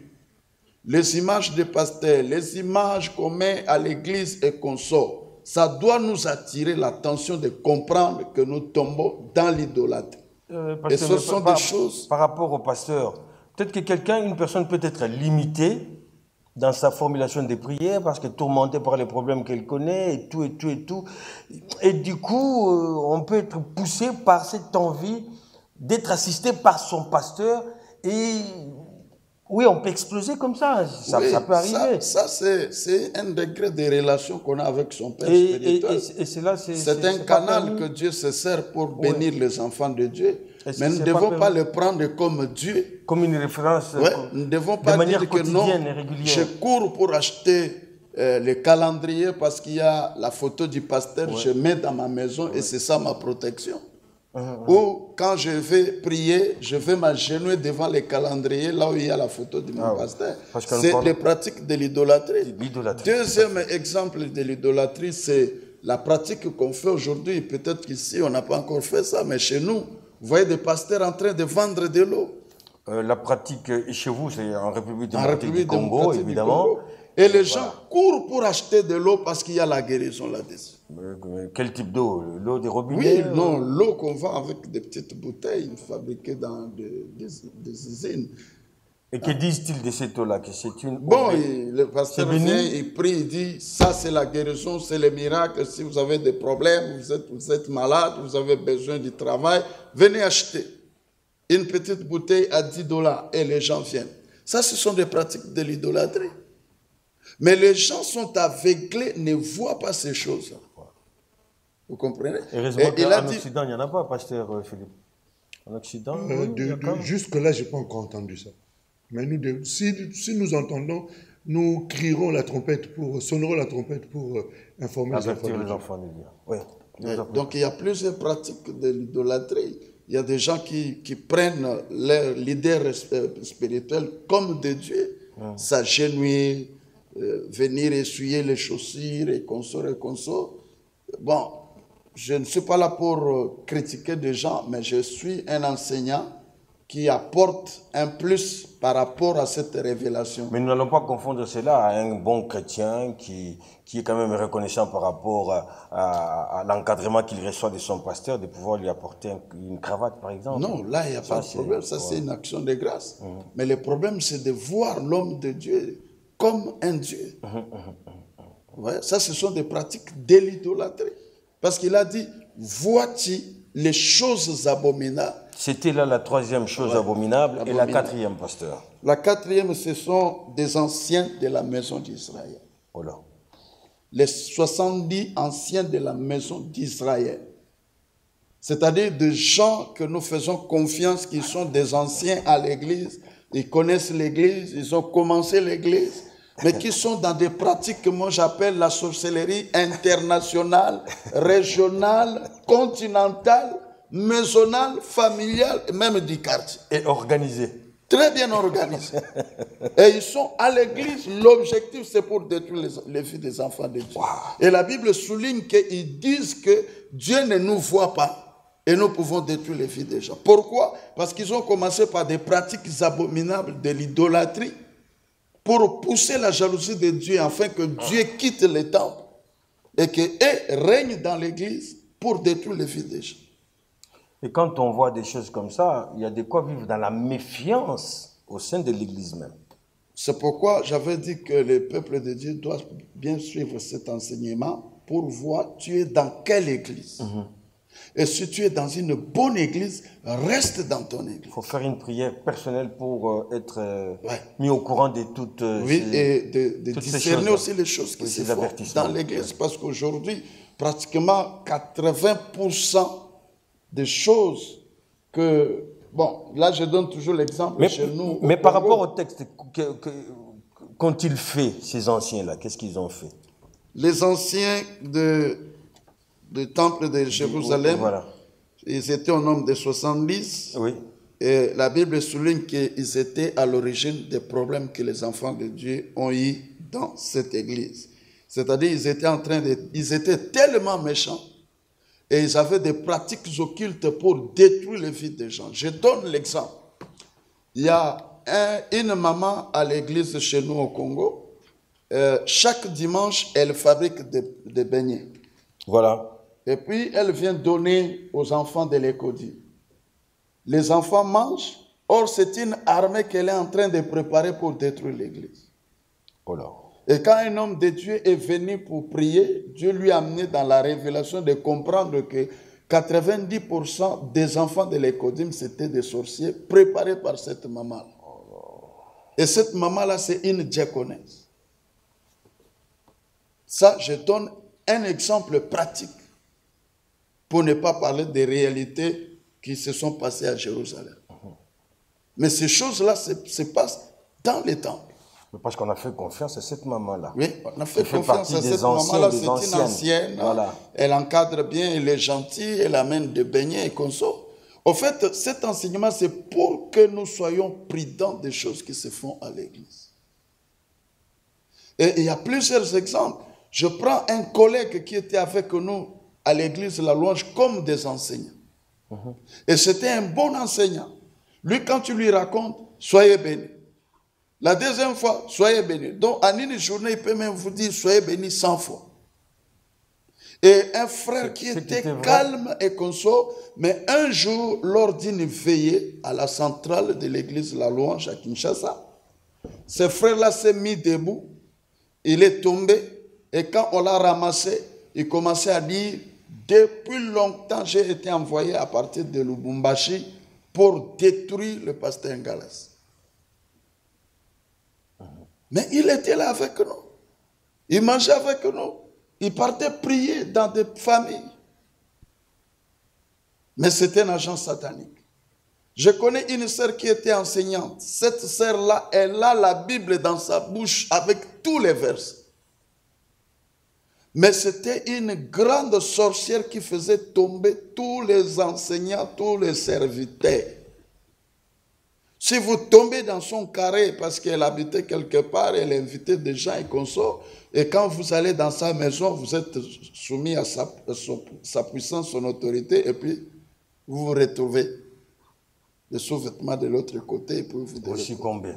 Les images des pasteurs, les images qu'on met à l'église et qu'on sort, ça doit nous attirer l'attention de comprendre que nous tombons dans l'idolâtrie. Et ce sont des choses... Par rapport au pasteur, peut-être que une personne peut être limitée dans sa formulation des prières parce qu'elle est tourmentée par les problèmes qu'elle connaît et tout, et tout, et tout. Et du coup, on peut être poussé par cette envie d'être assisté par son pasteur et... Oui, on peut exploser comme ça, ça peut arriver. Ça c'est un degré de relation qu'on a avec son Père spirituel. C'est un canal que Dieu se sert pour bénir les enfants de Dieu. Mais nous ne devons pas le prendre comme Dieu. Comme une référence. Nous ne devons pas dire que non, je cours pour acheter le calendrier parce qu'il y a la photo du pasteur, je mets dans ma maison et c'est ça ma protection. Ou quand je vais prier, je vais m'agenouiller devant les calendriers là où il y a la photo de mon pasteur. C'est les pratiques de l'idolâtrie. Deuxième exemple de l'idolâtrie, c'est la pratique qu'on fait aujourd'hui. Peut-être qu'ici on n'a pas encore fait ça, mais chez nous, vous voyez des pasteurs en train de vendre de l'eau. La pratique chez vous, c'est en République démocratique du Congo, évidemment. Et les gens courent pour acheter de l'eau parce qu'il y a la guérison là-dessus. Quel type d'eau? L'eau des robinets? Oui, non, l'eau qu'on vend avec des petites bouteilles fabriquées dans des usines. Et que disent-ils de cette eau-là? Que c'est une... Bon, le pasteur vient, il prie, il dit, ça c'est la guérison, c'est le miracle. Si vous avez des problèmes, vous êtes malade, vous avez besoin du travail, venez acheter une petite bouteille à $10 et les gens viennent. Ça, ce sont des pratiques de l'idolâtrie. Mais les gens sont aveuglés, ne voient pas ces choses-là. Vous comprenez? Heureusement qu'en Occident, il n'y en a pas, pasteur Philippe. En Occident, jusque-là, je n'ai pas encore entendu ça. Mais nous, si nous entendons, nous crierons la trompette sonnerons la trompette pour informer les enfants de Dieu. Oui. Donc, il y a plusieurs pratiques de l'idolâtrie. Il y a des gens qui prennent leur leader spirituel comme de Dieu, s'agenouiller, venir essuyer les chaussures et consort. Bon, je ne suis pas là pour critiquer des gens, mais je suis un enseignant qui apporte un plus par rapport à cette révélation. Mais nous n'allons pas confondre cela à un bon chrétien qui est quand même reconnaissant par rapport à l'encadrement qu'il reçoit de son pasteur, de pouvoir lui apporter une cravate, par exemple. Non, là, il n'y a pas de problème. Ça, c'est une action de grâce. Mais le problème, c'est de voir l'homme de Dieu comme un Dieu. Ouais, ça, ce sont des pratiques de l'idolâtrie. Parce qu'il a dit, vois-tu les choses abominables. C'était là la troisième chose abominable. Et la quatrième, pasteur? La quatrième, ce sont des anciens de la maison d'Israël. Oh là. Les 70 anciens de la maison d'Israël. C'est-à-dire des gens que nous faisons confiance, qui sont des anciens à l'église. Ils connaissent l'église, ils ont commencé l'église. Mais qui sont dans des pratiques que moi j'appelle la sorcellerie internationale, régionale, continentale, maisonnale, familiale, et même du quartier. Et organisée. Très bien organisée. Et ils sont à l'église, l'objectif c'est pour détruire les filles des enfants de Dieu. Wow. Et la Bible souligne qu'ils disent que Dieu ne nous voit pas et nous pouvons détruire les filles des gens. Pourquoi? Parce qu'ils ont commencé par des pratiques abominables de l'idolâtrie, pour pousser la jalousie de Dieu afin que Dieu quitte le temple et qu'eux règnent dans l'église pour détruire les filles des gens. Et quand on voit des choses comme ça, il y a de quoi vivre dans la méfiance au sein de l'église même. C'est pourquoi j'avais dit que le peuple de Dieu doit bien suivre cet enseignement pour voir tu es dans quelle église. Et si tu es dans une bonne église, reste dans ton église. Il faut faire une prière personnelle pour être mis au courant de toutes et de discerner aussi les choses qui se font dans l'église. Parce qu'aujourd'hui, pratiquement 80% des choses que... Bon, là je donne toujours l'exemple chez nous. Mais par rapport au texte, qu'ont-ils fait, ces anciens-là? Qu'est-ce qu'ils ont fait? Les anciens du temple de Jérusalem, ils étaient au nombre de 70. Oui. Et la Bible souligne qu'ils étaient à l'origine des problèmes que les enfants de Dieu ont eu dans cette église. C'est-à-dire, ils étaient tellement méchants et ils avaient des pratiques occultes pour détruire les vies des gens. Je donne l'exemple. Il y a une maman à l'église chez nous au Congo. Chaque dimanche, elle fabrique des beignets. Voilà. Et puis, elle vient donner aux enfants de l'école. Les enfants mangent. Or, c'est une armée qu'elle est en train de préparer pour détruire l'église. Voilà. Et quand un homme de Dieu est venu pour prier, Dieu lui a amené dans la révélation de comprendre que 90% des enfants de l'écodim, c'était des sorciers préparés par cette maman-là. Et cette maman-là, c'est une diaconesse. Ça, je donne un exemple pratique pour ne pas parler des réalités qui se sont passées à Jérusalem. Mais ces choses-là se passent dans les temples. Mais parce qu'on a fait confiance à cette maman-là. Oui, on a fait confiance à cette maman-là. C'est une ancienne. Voilà. Elle encadre bien, elle est gentille, elle amène des beignets et consort. Au fait, cet enseignement, c'est pour que nous soyons prudents des choses qui se font à l'église. Et il y a plusieurs exemples. Je prends un collègue qui était avec nous à l'église La Louange comme des enseignants. Et c'était un bon enseignant. Lui, quand tu lui racontes, soyez bénis. La deuxième fois, soyez bénis. Donc, en une journée, il peut même vous dire, soyez bénis 100 fois. Et un frère qui était calme et consort, mais un jour, lors d'une veillée à la centrale de l'église La Louange à Kinshasa, ce frère-là s'est mis debout, il est tombé, et quand on l'a ramassé, il commençait à dire, depuis longtemps, j'ai été envoyé à partir de Lubumbashi pour détruire le pasteur Ngalas. Mais il était là avec nous. Il mangeait avec nous. Il partait prier dans des familles. Mais c'était un agent satanique. Je connais une sœur qui était enseignante. Cette sœur-là, elle a la Bible dans sa bouche avec tous les versets. Mais c'était une grande sorcière qui faisait tomber tous les enseignants, tous les serviteurs. Si vous tombez dans son carré parce qu'elle habitait quelque part, elle invitait des gens et consorts, et quand vous allez dans sa maison, vous êtes soumis à sa puissance, son autorité, et puis vous vous retrouvez le sous-vêtement de l'autre côté, et puis vous succombez.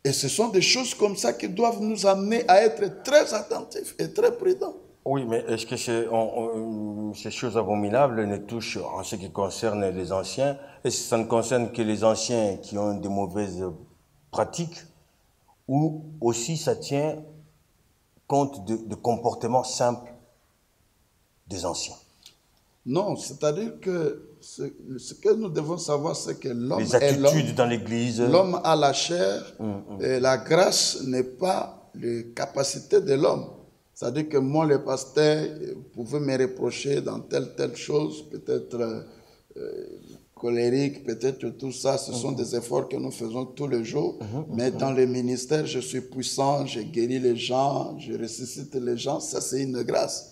Et ce sont des choses comme ça qui doivent nous amener à être très attentifs et très prudents. Oui, mais est-ce que ces choses abominables ne touchent, en ce qui concerne les anciens, est-ce que ça ne concerne que les anciens qui ont de mauvaises pratiques, ou aussi ça tient compte de comportements simples des anciens? Non, c'est-à-dire que ce que nous devons savoir, c'est que l'homme les attitudes dans l'Église. L'homme a la chair, et la grâce n'est pas les capacités de l'homme. C'est-à-dire que moi, le pasteur, vous pouvez me reprocher dans telle chose, peut-être colérique, peut-être tout ça, ce sont des efforts que nous faisons tous les jours. Mais dans le ministère, je suis puissant, je guéris les gens, je ressuscite les gens, ça c'est une grâce.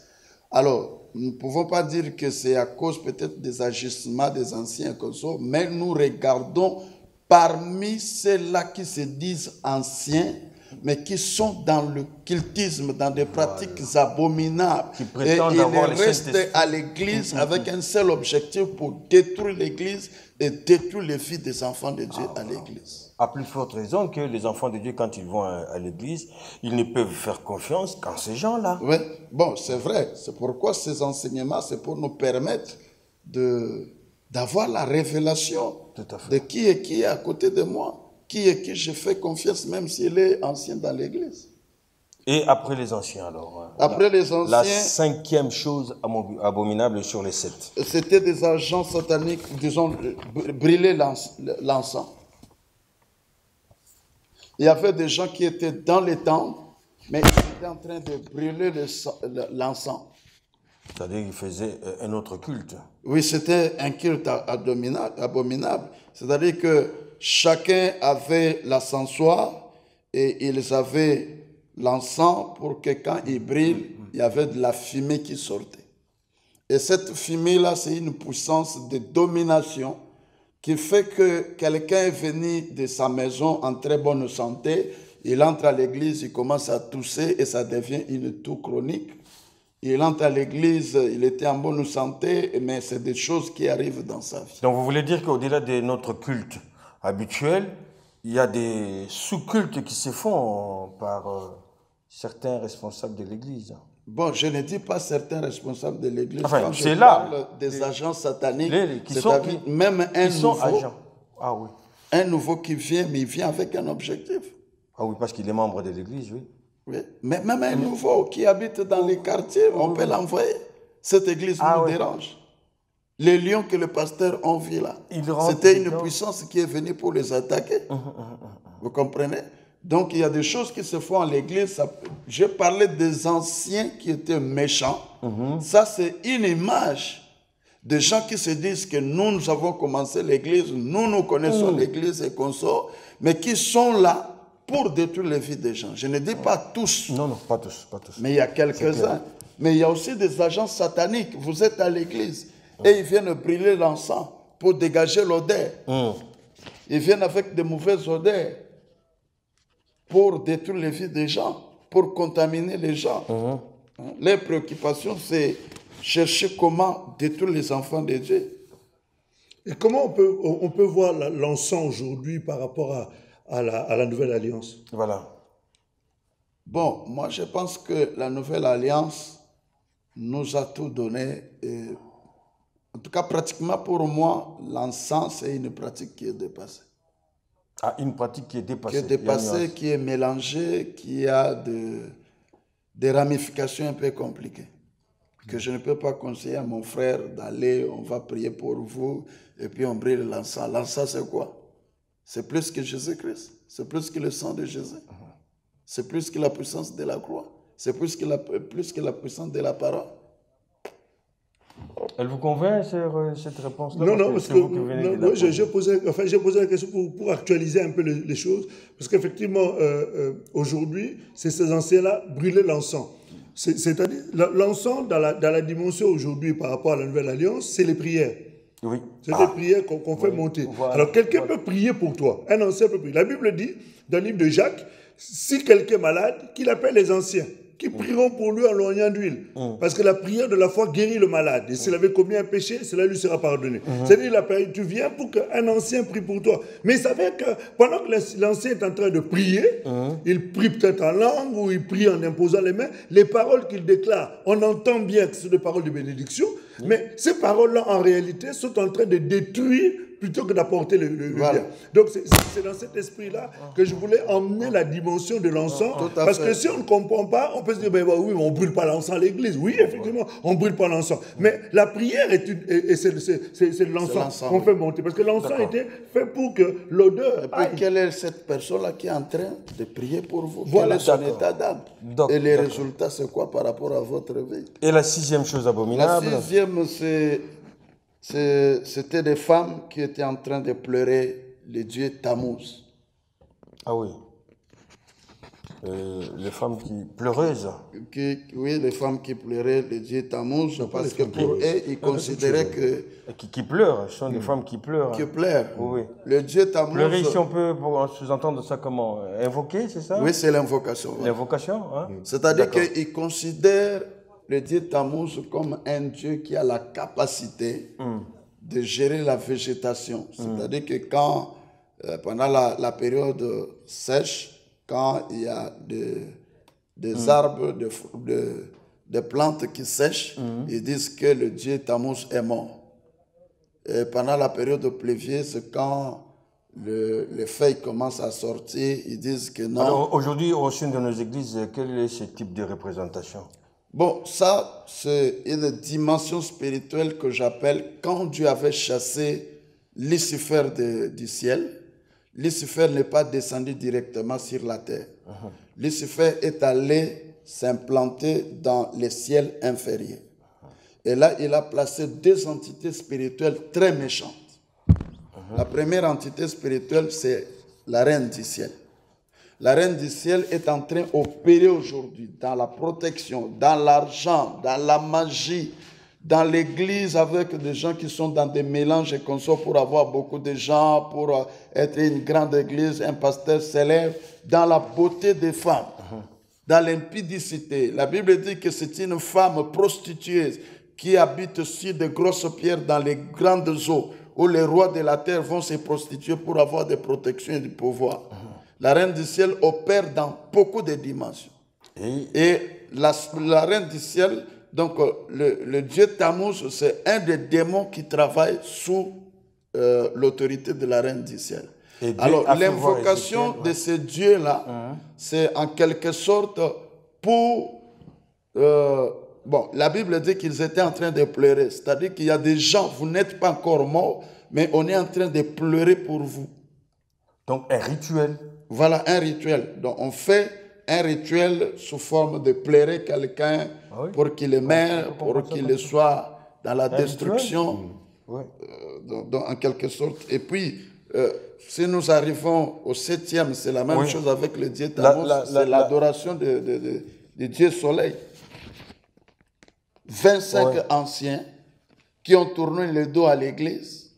Alors, nous ne pouvons pas dire que c'est à cause peut-être des agissements des anciens comme ça, mais nous regardons parmi ceux-là qui se disent anciens, mais qui sont dans le cultisme, dans des pratiques abominables. Et ils restent à l'église avec un seul objectif pour détruire l'église et détruire les vies des enfants de Dieu à l'église. À plus forte raison que les enfants de Dieu, quand ils vont à l'église, ils ne peuvent faire confiance qu'en ces gens-là. Oui, bon, c'est vrai. C'est pourquoi ces enseignements, c'est pour nous permettre d'avoir la révélation de qui est à côté de moi. Qui est qui je fais confiance, même s'il est ancien dans l'église. Et après les anciens, alors? Après les anciens... La cinquième chose abominable sur les 7. C'était des agents sataniques, disons, brûler l'encens. Il y avait des gens qui étaient dans les temples, mais ils étaient en train de brûler l'encens. C'est-à-dire qu'ils faisaient un autre culte. Oui, c'était un culte abominable. C'est-à-dire que chacun avait l'encensoir et ils avaient l'encens pour que quand il brille, il y avait de la fumée qui sortait. Et cette fumée-là, c'est une puissance de domination qui fait que quelqu'un est venu de sa maison en très bonne santé, Il entre à l'église, il commence à tousser et ça devient une toux chronique. Il entre à l'église, il était en bonne santé, mais c'est des choses qui arrivent dans sa vie. Donc vous voulez dire qu'au-delà de notre culte habituel, il y a des sous-cultes qui se font par certains responsables de l'Église. Bon, je ne dis pas certains responsables de l'Église. Enfin, quand c'est je là, parle des agents sataniques, qui même un sont nouveau, agents. Ah oui. un nouveau qui vient, mais il vient avec un objectif. Ah oui, parce qu'il est membre de l'Église, oui. Oui. Mais même un nouveau qui habite dans les quartiers, on peut l'envoyer. Cette église nous dérange. Les lions que le pasteur a vus là, c'était une puissance qui est venue pour les attaquer. Vous comprenez? Donc il y a des choses qui se font à l'église. Je parlais des anciens qui étaient méchants. Ça, c'est une image de gens qui se disent que nous avons commencé l'église, nous connaissons l'église et qu'on sort, mais qui sont là pour détruire les vies des gens. Je ne dis pas tous. Non, non, pas tous, pas tous. Mais il y a quelques-uns. Mais il y a aussi des agents sataniques. Vous êtes à l'église et ils viennent brûler l'encens pour dégager l'odeur. Ils viennent avec de mauvaises odeurs pour détruire les vies des gens, pour contaminer les gens. Les préoccupations, c'est chercher comment détruire les enfants de Dieu. Et comment on peut voir l'encens aujourd'hui par rapport à la Nouvelle Alliance? Voilà. Bon, moi je pense que la Nouvelle Alliance nous a tout donné. Et, en tout cas, pratiquement pour moi, l'encens est une pratique qui est dépassée. Ah, une pratique qui est dépassée. Qui est dépassée, qui est mélangée, qui a des ramifications un peu compliquées. Que je ne peux pas conseiller à mon frère d'aller, on va prier pour vous, et puis on brûle l'encens. L'encens, c'est quoi? C'est plus que Jésus-Christ. C'est plus que le sang de Jésus. C'est plus que la puissance de la croix. C'est plus que la puissance de la parole. Elle vous convainc, cette réponse-là? Non, parce que j'ai posé la question pour actualiser un peu les choses. Parce qu'effectivement, aujourd'hui, c'est ces anciens-là brûler l'encens. C'est-à-dire, l'encens, dans la dimension aujourd'hui par rapport à la Nouvelle Alliance, c'est les prières. Oui. C'est des prières qu'on fait monter. Voilà. Alors, quelqu'un peut prier pour toi. Un ancien peut prier. La Bible dit, dans le livre de Jacques, si quelqu'un est malade, qu'il appelle les anciens, qui prieront pour lui en l'oignant d'huile. Parce que la prière de la foi guérit le malade. Et s'il avait commis un péché, cela lui sera pardonné. C'est-à-dire, tu viens pour qu'un ancien prie pour toi. Mais il savait que pendant que l'ancien est en train de prier, il prie peut-être en langue ou il prie en imposant les mains, les paroles qu'il déclare, on entend bien que c'est des paroles de bénédiction, mais ces paroles-là, en réalité, sont en train de détruire plutôt que d'apporter le bien. Donc, c'est dans cet esprit-là que je voulais emmener la dimension de l'encens. Parce que si on ne comprend pas, on peut se dire, ben, oui, on ne brûle pas l'encens à l'église. Oui, effectivement, on ne brûle pas l'encens. Mais la prière, c'est l'encens qu'on fait monter. Parce que l'encens était fait pour que l'odeur... Et puis, quelle est cette personne-là qui est en train de prier pour vous? Quel est son état d'âme? Et les résultats, c'est quoi par rapport à votre vie? Et la sixième chose abominable? La sixième, c'était des femmes qui étaient en train de pleurer le dieu Tammuz. Ah oui. Les femmes pleureuses. Oui, les femmes qui pleuraient le dieu Tammuz, parce que pour eux, ils considéraient que... Qui pleurent, ce sont des femmes qui pleurent. Qui pleurent. Oui. Le dieu Tammuz... Pleurer, ici, on peut sous-entendre ça comment? Invoquer, c'est ça? Oui, c'est l'invocation. Ouais. L'invocation, hein? C'est-à-dire qu'ils considèrent le dieu Tammuz comme un dieu qui a la capacité de gérer la végétation. C'est-à-dire que quand, pendant la période sèche, quand il y a des arbres, des plantes qui sèchent, ils disent que le dieu Tammuz est mort. Et pendant la période pluvieuse, c'est quand les feuilles commencent à sortir, ils disent que non. Alors aujourd'hui, au sein de nos églises, quel est ce type de représentation? Bon, ça, c'est une dimension spirituelle que j'appelle quand Dieu avait chassé Lucifer du ciel. Lucifer n'est pas descendu directement sur la terre. Lucifer est allé s'implanter dans les ciels inférieurs. Et là, il a placé deux entités spirituelles très méchantes. La première entité spirituelle, c'est la reine du ciel. La reine du ciel est en train d'opérer aujourd'hui dans la protection, dans l'argent, dans la magie, dans l'église avec des gens qui sont dans des mélanges et qu'on sort pour avoir beaucoup de gens, pour être une grande église, un pasteur s'élève dans la beauté des femmes, dans l'impudicité. La Bible dit que c'est une femme prostituée qui habite sur de grosses pierres dans les grandes eaux, où les rois de la terre vont se prostituer pour avoir des protections et du pouvoir. La reine du ciel opère dans beaucoup de dimensions. Et la reine du ciel, donc le dieu Tammuz, c'est un des démons qui travaille sous l'autorité de la reine du ciel. Alors l'invocation de ce dieu-là, c'est en quelque sorte pour... bon, la Bible dit qu'ils étaient en train de pleurer. C'est-à-dire qu'il y a des gens, vous n'êtes pas encore morts, mais on est en train de pleurer pour vous. Donc un rituel. Voilà, un rituel. Donc on fait un rituel sous forme de pleurer quelqu'un pour qu'il meure, pour qu'il soit dans la destruction, en quelque sorte. Et puis, si nous arrivons au 7e, c'est la même chose avec le dieu Tammuz, c'est l'adoration du dieu soleil. 25 anciens qui ont tourné le dos à l'église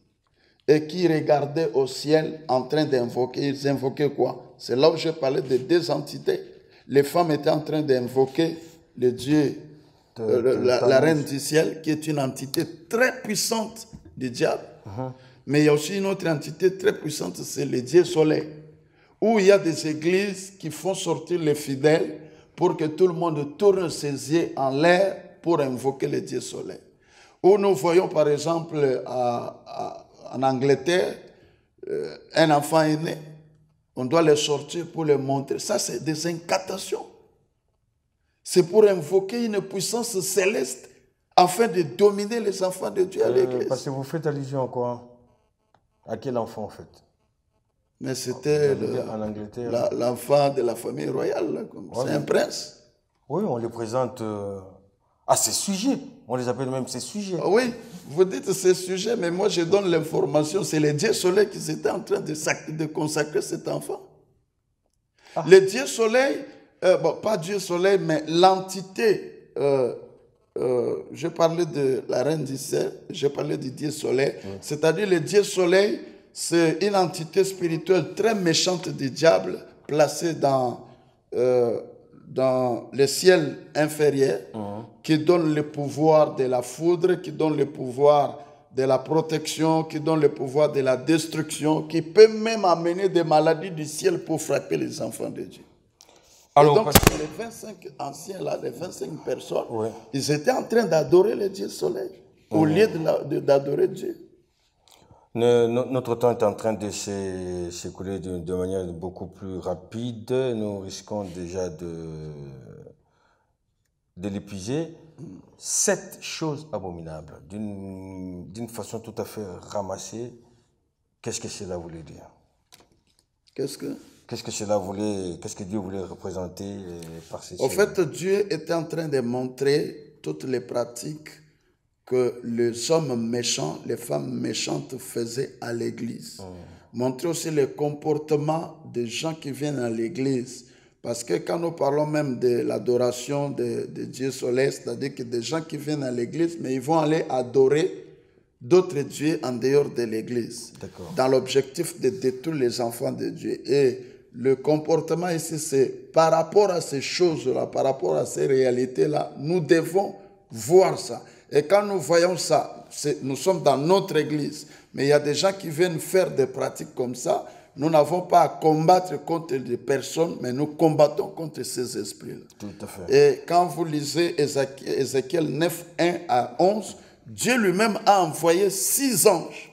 et qui regardaient au ciel en train d'invoquer. Ils invoquaient quoi? C'est là où je parlais de deux entités. Les femmes étaient en train d'invoquer le Dieu, la reine du ciel, qui est une entité très puissante du diable. Mais il y a aussi une autre entité très puissante, c'est le Dieu soleil, où il y a des églises qui font sortir les fidèles pour que tout le monde tourne ses yeux en l'air pour invoquer le Dieu soleil. Où nous voyons par exemple en Angleterre, un enfant est né, on doit le sortir pour le montrer. Ça, c'est des incantations. C'est pour invoquer une puissance céleste afin de dominer les enfants de Dieu à l'église. Parce que vous faites allusion à quoi? À quel enfant en fait? Mais c'était l'enfant de la famille royale. C'est un prince. Oui, on les présente à ces sujets. On les appelle même ces sujets. Oui, vous dites ces sujets, mais moi je donne l'information. C'est le Dieu soleil qui était en train de consacrer cet enfant. Le Dieu soleil, bon, pas Dieu soleil, mais l'entité. Je parlais de la reine du ciel, je parlais du Dieu soleil. C'est-à-dire le Dieu soleil, c'est une entité spirituelle très méchante du diable, placée dans le ciel inférieur, qui donne le pouvoir de la foudre, qui donne le pouvoir de la protection, qui donne le pouvoir de la destruction, qui peut même amener des maladies du ciel pour frapper les enfants de Dieu. Alors, et donc, les 25 anciens, là, les 25 personnes, ils étaient en train d'adorer le Dieu soleil, au lieu d'adorer Dieu. Notre temps est en train de s'écouler de manière beaucoup plus rapide. Nous risquons déjà de l'épuiser. 7 choses abominables, d'une façon tout à fait ramassée. Qu'est-ce que cela voulait dire? Qu'est-ce que Dieu voulait représenter par ces choses? En fait, Dieu était en train de montrer toutes les pratiques que les hommes méchants, les femmes méchantes faisaient à l'église. Montrer aussi le comportement des gens qui viennent à l'église. Parce que quand nous parlons même de l'adoration de Dieu soleil, c'est-à-dire que des gens qui viennent à l'église, mais ils vont aller adorer d'autres dieux en dehors de l'église, dans l'objectif de détruire les enfants de Dieu. Et le comportement ici, c'est par rapport à ces choses-là, par rapport à ces réalités-là, nous devons voir ça. Et quand nous voyons ça, nous sommes dans notre église, mais il y a des gens qui viennent faire des pratiques comme ça. Nous n'avons pas à combattre contre des personnes, mais nous combattons contre ces esprits-là. Tout à fait. Et quand vous lisez Ézéchiel 9, 1 à 11, Dieu lui-même a envoyé 6 anges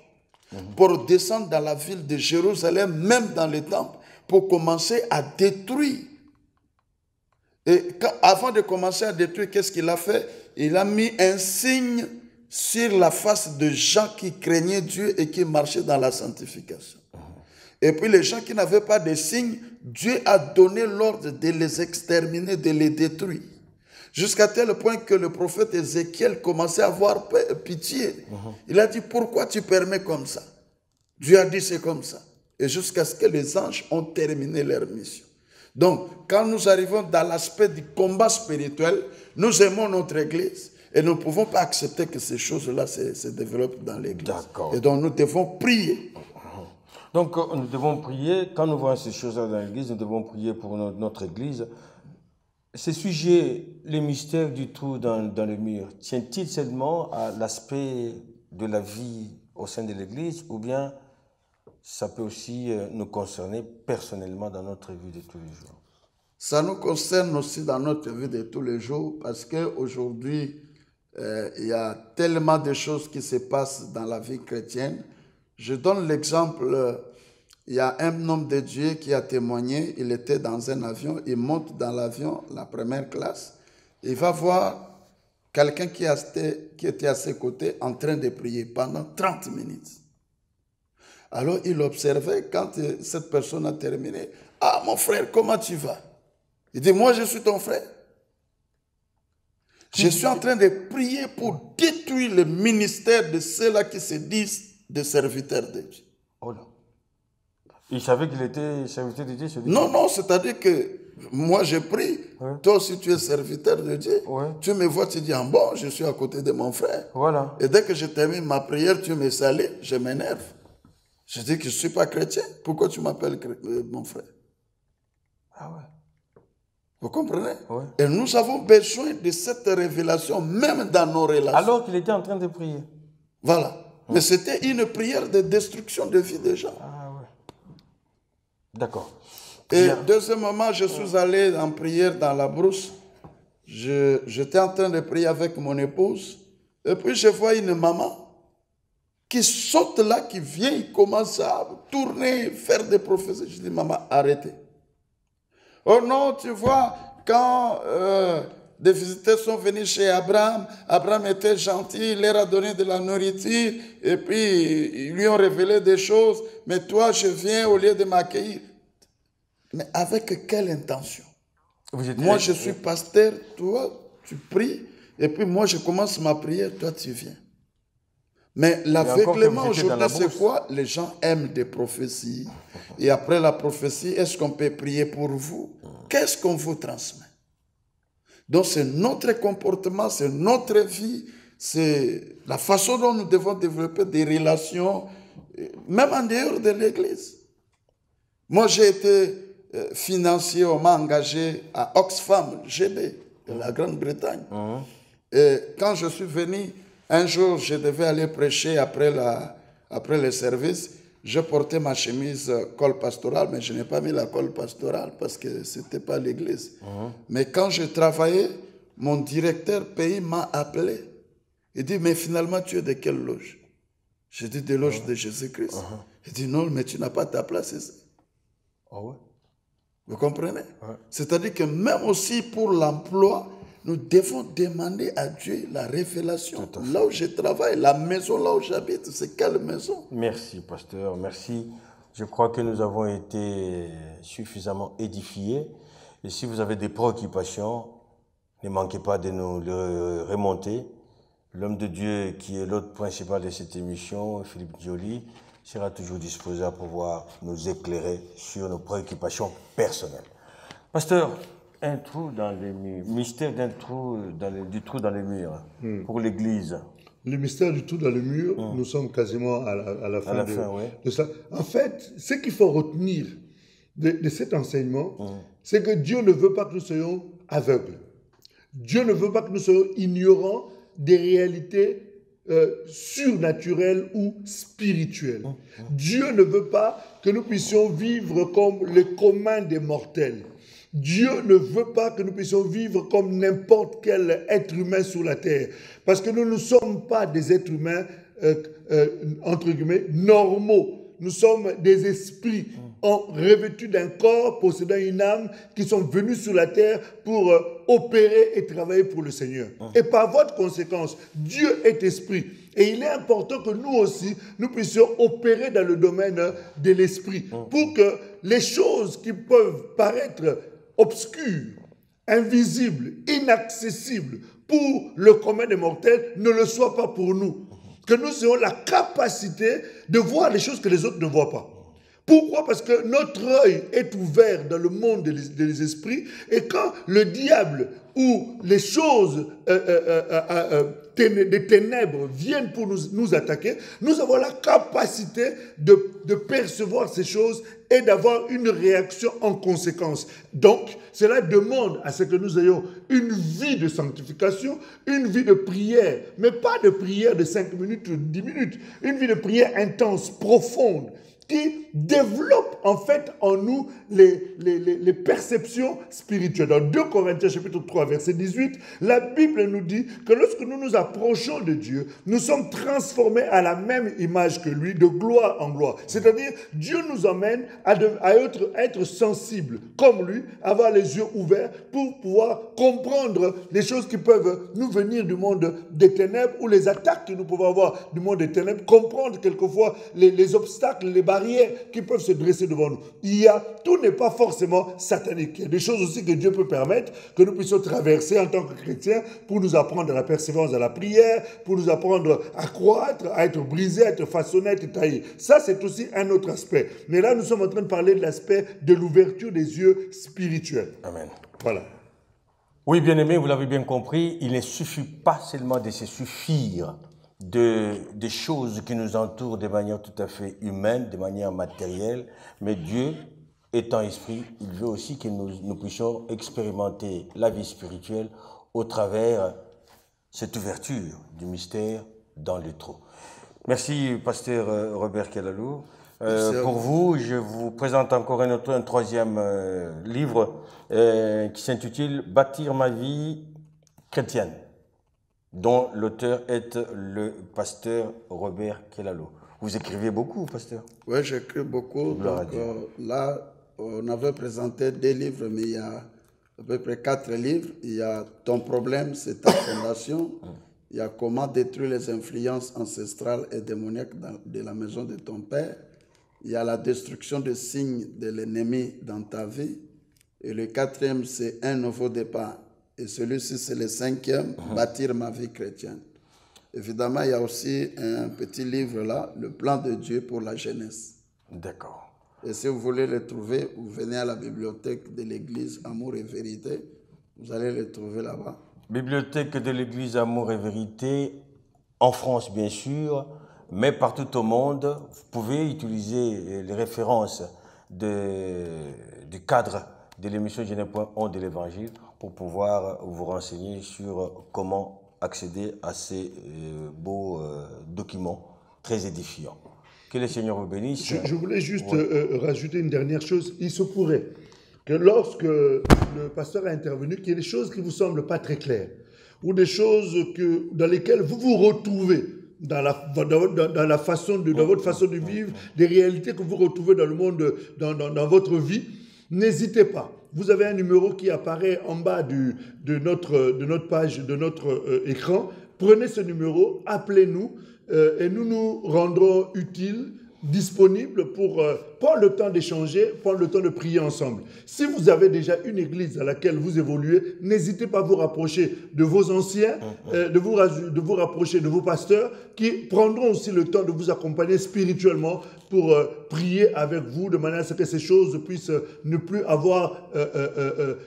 pour descendre dans la ville de Jérusalem, même dans le temple, pour commencer à détruire. Et avant de commencer à détruire, qu'est-ce qu'il a fait? Il a mis un signe sur la face de gens qui craignaient Dieu et qui marchaient dans la sanctification. Et puis les gens qui n'avaient pas de signe, Dieu a donné l'ordre de les exterminer, de les détruire. Jusqu'à tel point que le prophète Ézéchiel commençait à avoir pitié. Il a dit, pourquoi tu permets comme ça? Dieu a dit, c'est comme ça. Et jusqu'à ce que les anges ont terminé leur mission. Donc, quand nous arrivons dans l'aspect du combat spirituel, nous aimons notre église. Et nous ne pouvons pas accepter que ces choses-là se développent dans l'Église. D'accord. Et donc nous devons prier. Donc nous devons prier, quand nous voyons ces choses-là dans l'Église, nous devons prier pour notre Église. Ces sujets, les mystères du trou dans le mur, tiennent-ils seulement à l'aspect de la vie au sein de l'Église ou bien ça peut aussi nous concerner personnellement dans notre vie de tous les jours? Ça nous concerne aussi dans notre vie de tous les jours parce qu'aujourd'hui, il y a tellement de choses qui se passent dans la vie chrétienne. Je donne l'exemple, il y a un homme de Dieu qui a témoigné, il était dans un avion, il monte dans l'avion, la première classe, il va voir quelqu'un qui était à ses côtés en train de prier pendant 30 minutes. Alors il observait quand cette personne a terminé, « Ah mon frère, comment tu vas ?» Il dit, « Moi je suis ton frère. Je suis en train de prier pour détruire le ministère de ceux-là qui se disent des serviteurs de Dieu. » Oh là. Il savait qu'il était serviteur de Dieu? Non, non, c'est-à-dire que moi je prie. Ouais. Toi aussi tu es serviteur de Dieu. Ouais. Tu me vois, tu dis, ah bon, je suis à côté de mon frère. Voilà. Et dès que je termine ma prière, tu me salues, je m'énerve. Je dis que je ne suis pas chrétien. Pourquoi tu m'appelles mon frère? Ah ouais. Vous comprenez? Ouais. Et nous avons besoin de cette révélation, même dans nos relations. Alors qu'il était en train de prier. Voilà. Ouais. Mais c'était une prière de destruction de vie des gens. Ah ouais. D'accord. Et deuxièmement, je suis allé en prière dans la brousse. J'étais en train de prier avec mon épouse. Et puis je vois une maman qui saute là, qui vient, il commence à tourner, faire des prophéties. Je dis, maman, arrêtez. Oh non, tu vois, quand des visiteurs sont venus chez Abraham, Abraham était gentil, il leur a donné de la nourriture, et puis ils lui ont révélé des choses, mais toi, je viens au lieu de m'accueillir. Mais avec quelle intention? Moi, je suis pasteur, toi, tu pries, et puis moi, je commence ma prière, toi, tu viens. Mais l'aveuglement aujourd'hui, c'est quoi? Les gens aiment des prophéties. Et après la prophétie, est-ce qu'on peut prier pour vous? Qu'est-ce qu'on vous transmet? Donc c'est notre comportement, c'est notre vie, c'est la façon dont nous devons développer des relations, même en dehors de l'Église. Moi, j'ai été financier, on m'a engagé à Oxfam, GB, de la Grande-Bretagne. Et quand je suis venu, un jour, je devais aller prêcher après le service. Je portais ma chemise col pastoral, mais je n'ai pas mis la col pastorale parce que ce n'était pas l'église. Mais quand je travaillais, mon directeur pays m'a appelé. Il dit, mais finalement, tu es de quelle loge? J'ai dit, de loge de Jésus-Christ. Il dit, non, mais tu n'as pas ta place ici. Ah ouais? Vous comprenez? C'est-à-dire que même aussi pour l'emploi, nous devons demander à Dieu la révélation. Là où je travaille, la maison là où j'habite, c'est quelle maison? Merci, pasteur, merci. Je crois que nous avons été suffisamment édifiés. Et si vous avez des préoccupations, ne manquez pas de nous le remonter. L'homme de Dieu, qui est l'hôte principal de cette émission, Philippe Dioli, sera toujours disposé à pouvoir nous éclairer sur nos préoccupations personnelles. Pasteur, un trou dans les murs, mystère d'un trou du trou dans les murs pour l'Église. Le mystère du trou dans le mur, nous sommes quasiment à la fin, de ça. En fait, ce qu'il faut retenir de cet enseignement, c'est que Dieu ne veut pas que nous soyons aveugles. Dieu ne veut pas que nous soyons ignorants des réalités surnaturelles ou spirituelles. Dieu ne veut pas que nous puissions vivre comme le commun des mortels. Dieu ne veut pas que nous puissions vivre comme n'importe quel être humain sur la terre. Parce que nous ne sommes pas des êtres humains, entre guillemets, normaux. Nous sommes des esprits revêtus d'un corps, possédant une âme, qui sont venus sur la terre pour opérer et travailler pour le Seigneur. Et par votre conséquence, Dieu est esprit. Et il est important que nous aussi, nous puissions opérer dans le domaine de l'esprit. Pour que les choses qui peuvent paraître obscures, invisibles, inaccessibles pour le commun des mortels ne le soient pas pour nous. Que nous ayons la capacité de voir les choses que les autres ne voient pas. Pourquoi? Parce que notre œil est ouvert dans le monde des esprits, et quand le diable ou les choses des ténèbres viennent pour nous attaquer, nous avons la capacité de percevoir ces choses et d'avoir une réaction en conséquence. Donc, cela demande à ce que nous ayons une vie de sanctification, une vie de prière, mais pas de prière de 5 minutes ou 10 minutes, une vie de prière intense, profonde, qui développe en fait en nous les perceptions spirituelles. Dans 2 Corinthiens chapitre 3 verset 18, la Bible nous dit que lorsque nous nous approchons de Dieu, nous sommes transformés à la même image que lui, de gloire en gloire. C'est-à-dire, Dieu nous emmène à être sensibles comme lui, avoir les yeux ouverts pour pouvoir comprendre les choses qui peuvent nous venir du monde des ténèbres ou les attaques que nous pouvons avoir du monde des ténèbres, comprendre quelquefois les obstacles, les barrières qui peuvent se dresser devant nous. Tout n'est pas forcément satanique. Il y a des choses aussi que Dieu peut permettre que nous puissions traverser en tant que chrétiens pour nous apprendre à la persévérance, à la prière, pour nous apprendre à croître, à être brisé, à être façonné, à être taillé. Ça, c'est aussi un autre aspect. Mais là, nous sommes en train de parler de l'aspect de l'ouverture des yeux spirituels. Amen. Voilà. Oui, bien-aimés, vous l'avez bien compris, il ne suffit pas seulement de se suffire des choses qui nous entourent de manière tout à fait humaine, de manière matérielle, mais Dieu, étant esprit, il veut aussi que nous puissions expérimenter la vie spirituelle au travers cette ouverture du mystère dans le trou. Merci, pasteur Robert Kelalou. Pour vous, je vous présente encore un troisième livre qui s'intitule « Bâtir ma vie chrétienne », dont l'auteur est le pasteur Robert Kelalou. Vous écrivez beaucoup, pasteur? Oui, j'écris beaucoup. Donc, là, on avait présenté 2 livres, mais il y a à peu près 4 livres. Il y a « Ton problème, c'est ta fondation ». Il y a « Comment détruire les influences ancestrales et démoniaques de la maison de ton père ». Il y a « La destruction des signes de l'ennemi dans ta vie ». Et le 4e, c'est « Un nouveau départ ». Et celui-ci, c'est le 5e, Bâtir ma vie chrétienne. Évidemment, il y a aussi un petit livre là, Le plan de Dieu pour la jeunesse. D'accord. Et si vous voulez le trouver, vous venez à la bibliothèque de l'église Amour et Vérité. Vous allez le trouver là-bas. Bibliothèque de l'église Amour et Vérité, en France bien sûr, mais partout au monde. Vous pouvez utiliser les références du cadre de l'émission Je n'ai.on de l'Évangile pour pouvoir vous renseigner sur comment accéder à ces beaux documents très édifiants. Que le Seigneur vous bénisse. Je voulais juste rajouter une dernière chose. Il se pourrait que lorsque le pasteur a intervenu, qu'il y ait des choses qui ne vous semblent pas très claires, ou des choses dans lesquelles vous vous retrouvez dans votre façon de vivre, des réalités que vous retrouvez dans le monde, dans votre vie. N'hésitez pas. Vous avez un numéro qui apparaît en bas de notre page, de notre écran. Prenez ce numéro, appelez-nous et nous nous rendrons utiles, disponibles pour prendre le temps d'échanger, prendre le temps de prier ensemble. Si vous avez déjà une église à laquelle vous évoluez, n'hésitez pas à vous rapprocher de vos anciens, de vous rapprocher de vos pasteurs qui prendront aussi le temps de vous accompagner spirituellement pour prier avec vous de manière à ce que ces choses puissent ne plus avoir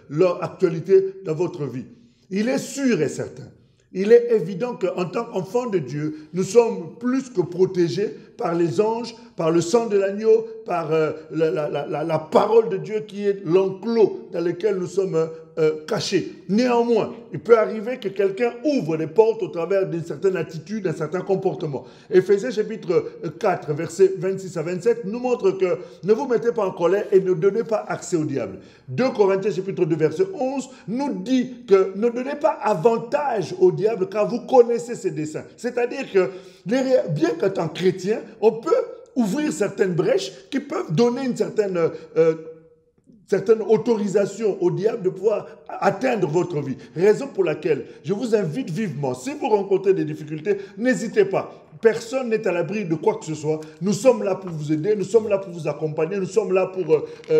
leur actualité dans votre vie. Il est sûr et certain. Il est évident qu'en tant qu'enfants de Dieu, nous sommes plus que protégés par les anges, par le sang de l'agneau, par la parole de Dieu qui est l'enclos dans lequel nous sommes cachés. Néanmoins, il peut arriver que quelqu'un ouvre les portes au travers d'une certaine attitude, d'un certain comportement. Éphésiens chapitre 4, versets 26 à 27 nous montre que ne vous mettez pas en colère et ne donnez pas accès au diable. 2 Corinthiens chapitre 2, verset 11 nous dit que ne donnez pas avantage au diable car vous connaissez ses desseins. C'est-à-dire que bien qu'étant chrétien, on peut ouvrir certaines brèches qui peuvent donner une certaine autorisation au diable de pouvoir atteindre votre vie. Raison pour laquelle je vous invite vivement, si vous rencontrez des difficultés, n'hésitez pas. Personne n'est à l'abri de quoi que ce soit. Nous sommes là pour vous aider, nous sommes là pour vous accompagner, nous sommes là pour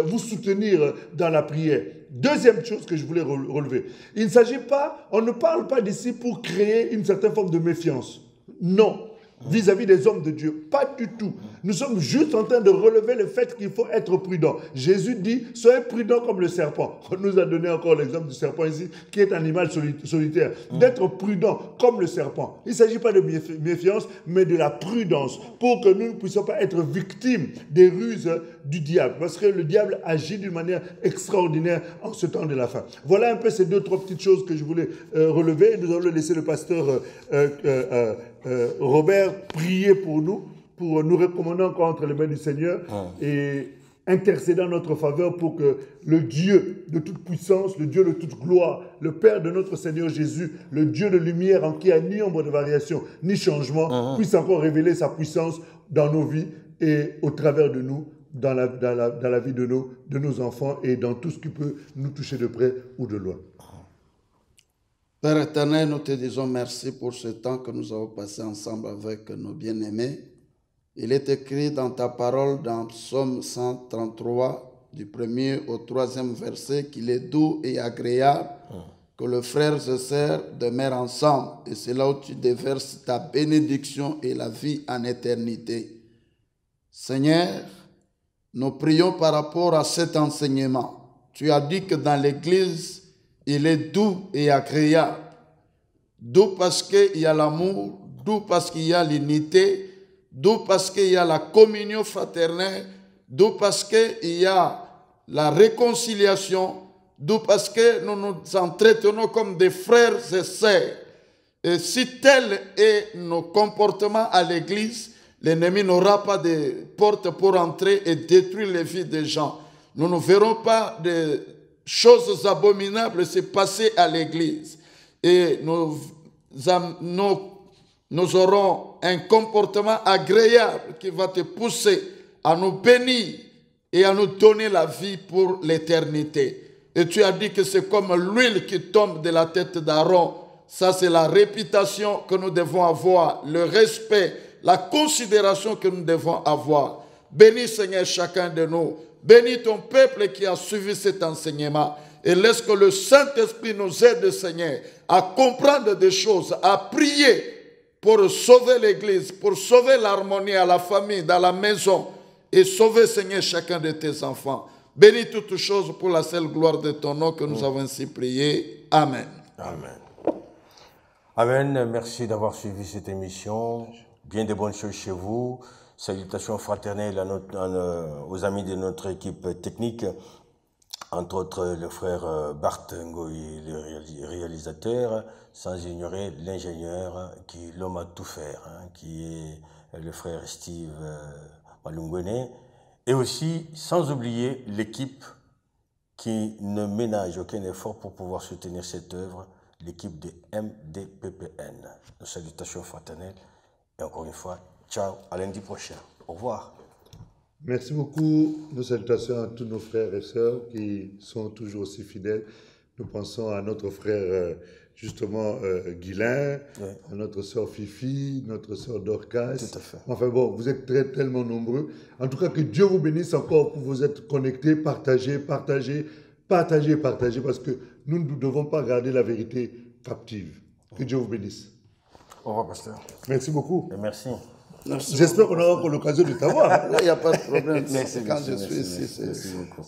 vous soutenir dans la prière. Deuxième chose que je voulais relever, on ne parle pas d'ici pour créer une certaine forme de méfiance. Non. vis-à-vis des hommes de Dieu. Pas du tout. Nous sommes juste en train de relever le fait qu'il faut être prudent. Jésus dit, soyez prudent comme le serpent. On nous a donné encore l'exemple du serpent ici, qui est un animal solitaire. D'être prudent comme le serpent. Il ne s'agit pas de méfiance, mais de la prudence, pour que nous ne puissions pas être victimes des ruses du diable. Parce que le diable agit d'une manière extraordinaire en ce temps de la fin. Voilà un peu ces deux, trois petites choses que je voulais relever. Nous allons laisser le pasteur Robert prier pour nous recommander encore entre les mains du Seigneur et intercéder en notre faveur pour que le Dieu de toute puissance, le Dieu de toute gloire, le Père de notre Seigneur Jésus, le Dieu de lumière en qui il n'y a ni ombre de variation, ni changement, puisse encore révéler sa puissance dans nos vies et au travers de nous, dans la vie de nos enfants et dans tout ce qui peut nous toucher de près ou de loin. Père éternel, nous te disons merci pour ce temps que nous avons passé ensemble avec nos bien-aimés. Il est écrit dans ta parole, dans Psaume 133, du 1er au 3e verset, qu'il est doux et agréable que le frère et sœur demeurent ensemble. Et c'est là où tu déverses ta bénédiction et la vie en éternité. Seigneur, nous prions par rapport à cet enseignement. Tu as dit que dans l'Église, il est doux et agréable. Doux parce qu'il y a l'amour, doux parce qu'il y a l'unité, doux parce qu'il y a la communion fraternelle, doux parce qu'il y a la réconciliation, doux parce que nous nous entretenons comme des frères et sœurs. Et si tel est nos comportements à l'Église, l'ennemi n'aura pas de porte pour entrer et détruire les vies des gens. Nous ne verrons pas de choses abominables se passer à l'Église. Et nous aurons un comportement agréable qui va te pousser à nous bénir et à nous donner la vie pour l'éternité. Et tu as dit que c'est comme l'huile qui tombe de la tête d'Aaron. Ça, c'est la réputation que nous devons avoir, le respect, la considération que nous devons avoir. Bénis, Seigneur, chacun de nous. Bénis ton peuple qui a suivi cet enseignement. Et laisse que le Saint-Esprit nous aide, Seigneur, à comprendre des choses, à prier pour sauver l'Église, pour sauver l'harmonie à la famille, dans la maison, et sauver, Seigneur, chacun de tes enfants. Bénis toutes choses pour la seule gloire de ton nom que nous avons ainsi prié. Amen. Amen. Amen. Merci d'avoir suivi cette émission. Bien de bonnes choses chez vous. Salutations fraternelles aux amis de notre équipe technique, entre autres le frère Bart Ngoyi, le réalisateur, sans ignorer l'ingénieur, qui l'homme à tout faire, qui est le frère Steve Malungwene, et aussi sans oublier l'équipe qui ne ménage aucun effort pour pouvoir soutenir cette œuvre, l'équipe de MDPPN. Nos salutations fraternelles et encore une fois, ciao, à lundi prochain. Au revoir. Merci beaucoup. Nos salutations à tous nos frères et sœurs qui sont toujours aussi fidèles. Nous pensons à notre frère, justement, Guilain, à notre sœur Fifi, notre sœur Dorcas. Tout à fait. Enfin bon, vous êtes tellement nombreux. En tout cas, que Dieu vous bénisse encore pour vous être connectés, partagez, parce que nous ne devons pas garder la vérité captive. Que Dieu vous bénisse. Au revoir, pasteur. Merci beaucoup. Et merci. J'espère qu'on aura encore l'occasion de t'avoir. Là, il n'y a pas de problème. Merci, Quand je merci, suis ici, merci c'est... beaucoup.